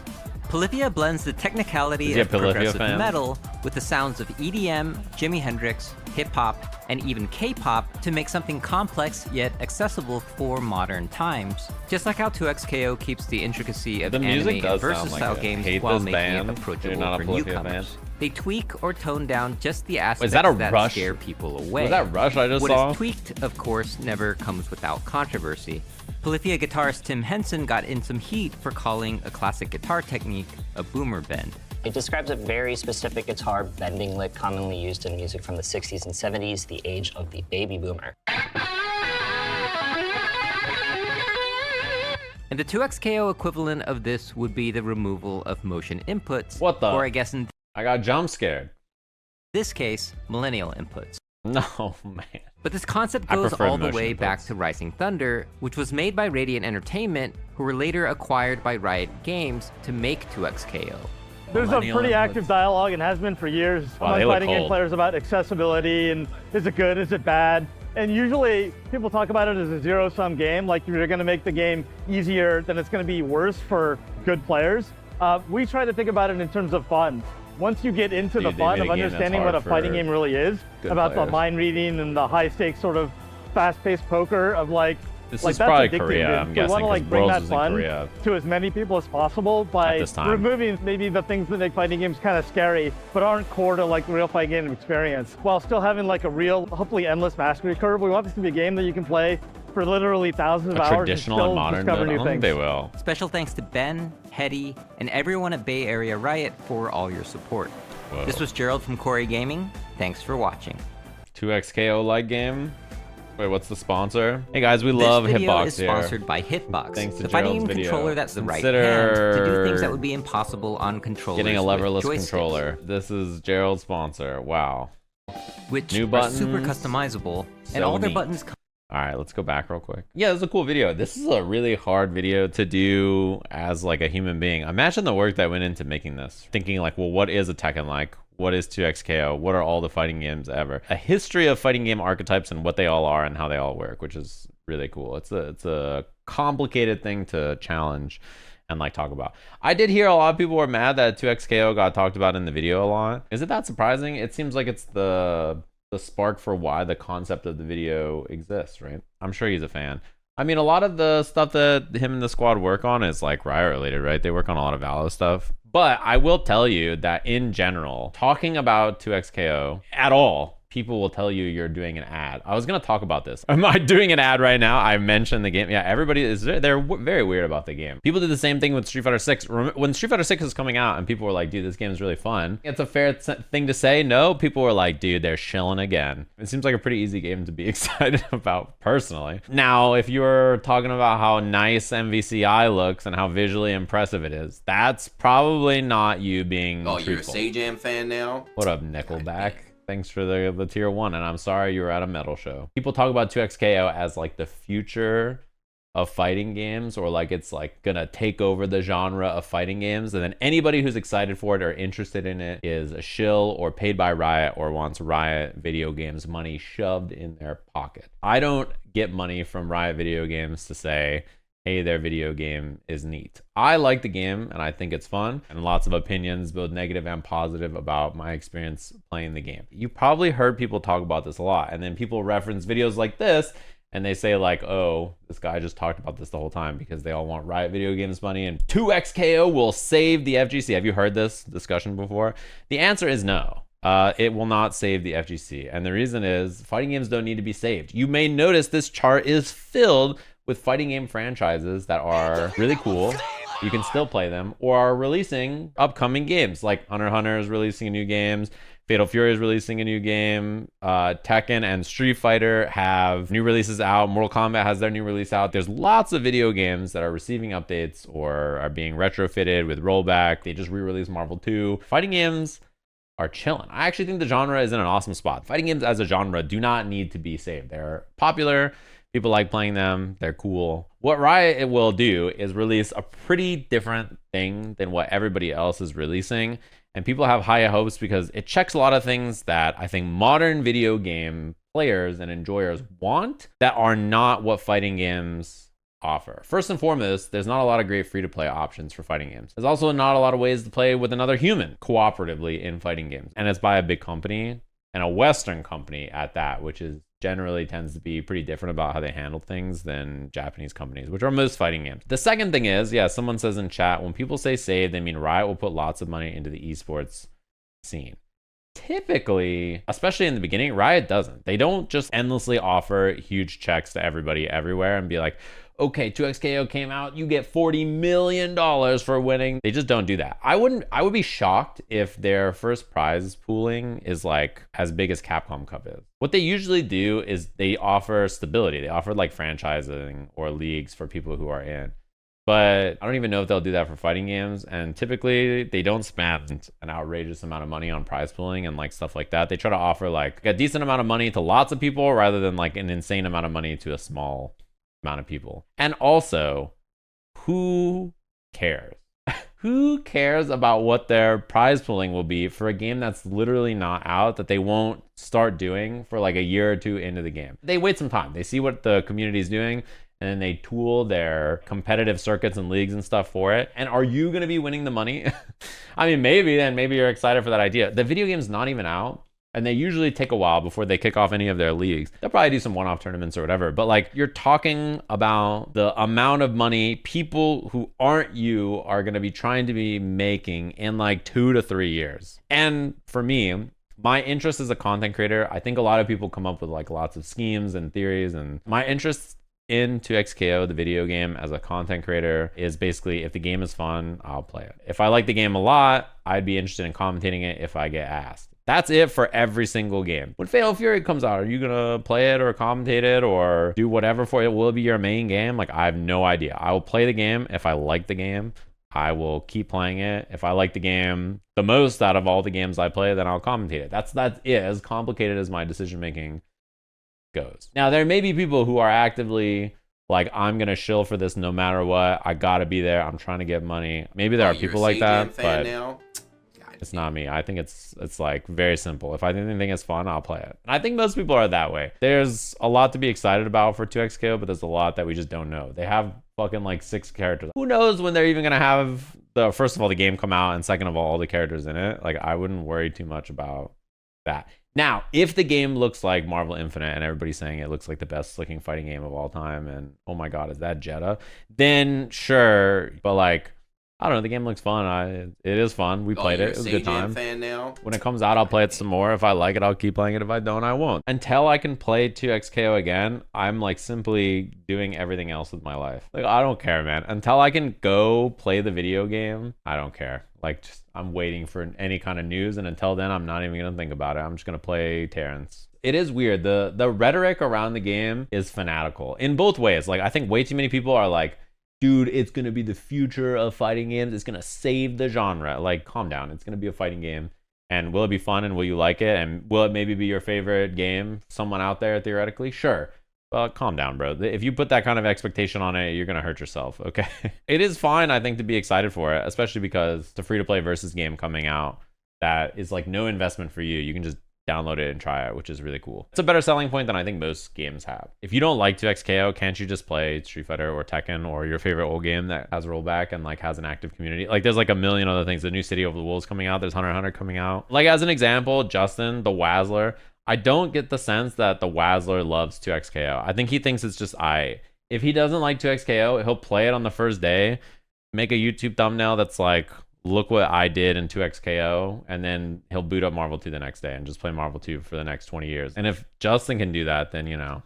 Speaker 2: Polyphia blends the technicality of progressive metal with the sounds of EDM, Jimi Hendrix, hip-hop, and even K-pop to make something complex yet accessible for modern times. Just like how 2xKO keeps the intricacy of anime and versus-style games while making it approachable for newcomers. They tweak or tone down just the aspects that scare people away.
Speaker 1: Was that Rush I just saw?
Speaker 2: What is tweaked, of course, never comes without controversy. Polyphia guitarist Tim Henson got in some heat for calling a classic guitar technique a boomer bend.
Speaker 18: It describes a very specific guitar bending lick commonly used in music from the 60s and 70s, the age of the baby boomer.
Speaker 2: And the 2xKO equivalent of this would be the removal of motion inputs.
Speaker 1: What the?
Speaker 2: Or I guess in
Speaker 1: I got jump scared.
Speaker 2: this case, millennial inputs.
Speaker 1: No, man.
Speaker 2: But this concept goes all the way back to Rising Thunder, which was made by Radiant Entertainment, who were later acquired by Riot Games to make 2xKO.
Speaker 19: There's a pretty active dialogue and has been for years among fighting game players about accessibility and is it good, is it bad? And usually people talk about it as a zero-sum game, like you're gonna make the game easier, then it's gonna be worse for good players. We try to think about it in terms of fun. Once you get into the fun of understanding what a fighting game really is, about the mind reading and the high stakes sort of fast-paced poker of like,
Speaker 1: this is probably Korea, I'm guessing,
Speaker 2: we want to
Speaker 1: because
Speaker 2: bring
Speaker 1: Worlds
Speaker 2: that
Speaker 1: was in
Speaker 2: fun
Speaker 1: Korea
Speaker 19: to as many people as possible by removing maybe the things that make fighting games kind of scary, but aren't core to like the real fighting game experience, while still having like a real, hopefully endless mastery curve. We want this to be a game that you can play for literally thousands of hours and still discover new things.
Speaker 1: They will.
Speaker 2: Special thanks to Ben, Hetty, and everyone at Bay Area Riot for all your support.
Speaker 1: Whoa.
Speaker 2: This was Gerald from Corey Gaming. Thanks for watching.
Speaker 1: 2xKO like game. Wait, what's the sponsor? Hey guys, we love Hitbox here.
Speaker 2: This video is sponsored by Hitbox,
Speaker 1: Thanks to
Speaker 2: the fighting
Speaker 1: Gerald's
Speaker 2: game
Speaker 1: video.
Speaker 2: controller that's the right hand to do things that would be impossible on controllers.
Speaker 1: Getting a leverless
Speaker 2: with
Speaker 1: controller. This is Gerald's sponsor. Wow.
Speaker 2: Which
Speaker 1: new
Speaker 2: are
Speaker 1: buttons,
Speaker 2: super customizable, and all their buttons.
Speaker 1: All right, let's go back real quick. Yeah, this is a cool video. This is a really hard video to do as like a human being. Imagine the work that went into making this. Thinking like, well, what is a Tekken like? What is 2xKO? What are all the fighting games ever? A history of fighting game archetypes and what they all are and how they all work, which is really cool. It's a complicated thing to challenge and like talk about. I did hear a lot of people were mad that 2xKO got talked about in the video a lot. Is it that surprising? It seems like it's the spark for why the concept of the video exists, right? I'm sure he's a fan. I mean, a lot of the stuff that him and the squad work on is like Riot related, right? They work on a lot of Valo stuff. But I will tell you that in general, talking about 2xKO at all, people will tell you you're doing an ad. I was gonna talk about this. Am I doing an ad right now? I mentioned the game. Yeah, everybody is, they're very weird about the game. People did the same thing with Street Fighter 6. When Street Fighter 6 was coming out and people were like, dude, this game is really fun. It's a fair thing to say. No, people were like, dude, they're shilling again. It seems like a pretty easy game to be excited about personally. Now, if you're talking about how nice MVCI looks and how visually impressive it is, that's probably not you being truthful.
Speaker 17: You're a Sajam fan now?
Speaker 1: What up, Nickelback? Thanks for the tier 1, and I'm sorry you were at a metal show. People talk about 2XKO as like the future of fighting games, or like it's like gonna take over the genre of fighting games, and then anybody who's excited for it or interested in it is a shill or paid by Riot or wants Riot Video Games money shoved in their pocket. I don't get money from Riot Video Games to say, hey, their video game is neat. I like the game and I think it's fun, and lots of opinions, both negative and positive, about my experience playing the game. You probably heard people talk about this a lot, and then people reference videos like this and they say like, oh, this guy just talked about this the whole time because they all want Riot Video Games money and 2XKO will save the FGC. Have you heard this discussion before? The answer is no. It will not save the FGC. And the reason is fighting games don't need to be saved. You may notice this chart is filled with fighting game franchises that are really cool. You can still play them, or are releasing upcoming games. Like Hunter x Hunter is releasing a new game. Fatal Fury is releasing a new game. Tekken and Street Fighter have new releases out. Mortal Kombat has their new release out. There's lots of video games that are receiving updates or are being retrofitted with rollback. They just re-released Marvel 2. Fighting games are chilling. I actually think the genre is in an awesome spot. Fighting games as a genre do not need to be saved. They're popular. People like playing them. They're cool. What Riot will do is release a pretty different thing than what everybody else is releasing. And people have high hopes because it checks a lot of things that I think modern video game players and enjoyers want that are not what fighting games offer. First and foremost, there's not a lot of great free-to-play options for fighting games. There's also not a lot of ways to play with another human cooperatively in fighting games. And it's by a big company, and a Western company at that, which is generally tends to be pretty different about how they handle things than Japanese companies, which are most fighting games. The second thing is, yeah, someone says in chat, when people say save, they mean Riot will put lots of money into the esports scene. Typically, especially in the beginning, Riot doesn't. They don't just endlessly offer huge checks to everybody everywhere and be like, okay, 2XKO came out, you get $40 million for winning. They just don't do that. I would be shocked if their first prize pooling is like as big as Capcom Cup is. What they usually do is they offer stability. They offer like franchising or leagues for people who are in. But I don't even know if they'll do that for fighting games. And typically they don't spend an outrageous amount of money on prize pooling and like stuff like that. They try to offer like a decent amount of money to lots of people rather than like an insane amount of money to a small amount of people. And also, who cares? Who cares about what their prize pooling will be for a game that's literally not out, that they won't start doing for like a year or two into the game? They wait some time. They see what the community is doing, and then they tool their competitive circuits and leagues and stuff for it. And are you going to be winning the money? I mean, maybe, then maybe you're excited for that idea. The video game's not even out, and they usually take a while before they kick off any of their leagues. They'll probably do some one-off tournaments or whatever, but like you're talking about the amount of money people who aren't you are gonna be trying to be making in like 2 to 3 years. And for me, my interest as a content creator, I think a lot of people come up with like lots of schemes and theories, and my interest in 2XKO, the video game, as a content creator is basically if the game is fun, I'll play it. If I like the game a lot, I'd be interested in commentating it if I get asked. That's it for every single game. When Fatal Fury comes out, are you gonna play it or commentate it or do whatever for it? Will it be your main game? Like, I have no idea. I will play the game if I like the game. I will keep playing it. If I like the game the most out of all the games I play, then I'll commentate it. That's it, as complicated as my decision making goes. Now, there may be people who are actively like, I'm gonna shill for this no matter what. I gotta be there. I'm trying to get money. Maybe there are people like that, but it's not me. I think it's like very simple. If I think it's fun, I'll play it. And I think most people are that way. There's a lot to be excited about for 2XKO, but there's a lot that we just don't know. They have fucking like 6 characters. Who knows when they're even gonna have first of all, the game come out, and second of all the characters in it. Like, I wouldn't worry too much about that. Now, if the game looks like Marvel Infinite and everybody's saying it looks like the best looking fighting game of all time, and oh my god, is that Jeddah? Then sure, but like, I don't know, the game looks fun. It is fun. We played it. It was a good time.
Speaker 17: Fan now?
Speaker 1: When it comes out, I'll play it some more. If I like it, I'll keep playing it. If I don't, I won't. Until I can play 2XKO again, I'm like simply doing everything else with my life. Like, I don't care, man. Until I can go play the video game, I don't care. Like, just, I'm waiting for any kind of news, and until then, I'm not even gonna think about it. I'm just gonna play Terrence. It is weird. The rhetoric around the game is fanatical in both ways. Like, I think way too many people are like, dude, it's gonna be the future of fighting games. It's gonna save the genre. Like, calm down. It's gonna be a fighting game. And will it be fun and will you like it? And will it maybe be your favorite game? Someone out there, theoretically? Sure. Well, calm down, bro. If you put that kind of expectation on it, you're gonna hurt yourself, okay? It is fine, I think, to be excited for it, especially because it's a free-to-play versus game coming out that is like no investment for you. You can just download it and try it, which is really cool. It's a better selling point than I think most games have. If you don't like 2XKO, can't you just play Street Fighter or Tekken or your favorite old game that has rollback and like has an active community? Like, there's like a million other things. The new City of the Wolves coming out. There's Hunter x Hunter coming out. Like, as an example, Justin, the Wazzler, I don't get the sense that the Wazzler loves 2XKO. I think he thinks it's just if he doesn't like 2XKO, he'll play it on the first day, make a YouTube thumbnail that's like, look what I did in 2XKO, and then he'll boot up Marvel 2 the next day and just play Marvel 2 for the next 20 years. And if Justin can do that, then, you know,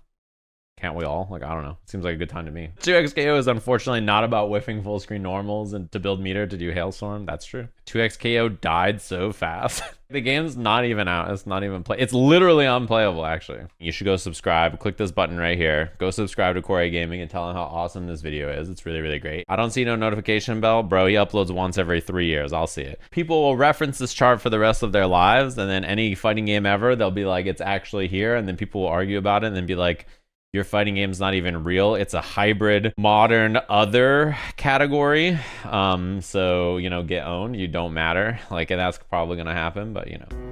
Speaker 1: can't we all? Like, I don't know. It seems like a good time to me. 2XKO is unfortunately not about whiffing full screen normals and to build meter to do Hailstorm. That's true. 2XKO died so fast. The game's not even out. It's not even play. It's literally unplayable, actually. You should go subscribe. Click this button right here. Go subscribe to Corey Gaming and tell him how awesome this video is. It's really, really great. I don't see no notification bell. Bro, he uploads once every 3 years. I'll see it. People will reference this chart for the rest of their lives, and then any fighting game ever, they'll be like, it's actually here, and then people will argue about it and then be like, your fighting game's not even real. It's a hybrid modern other category. So, you know, get owned. You don't matter. Like, and that's probably gonna happen, but you know.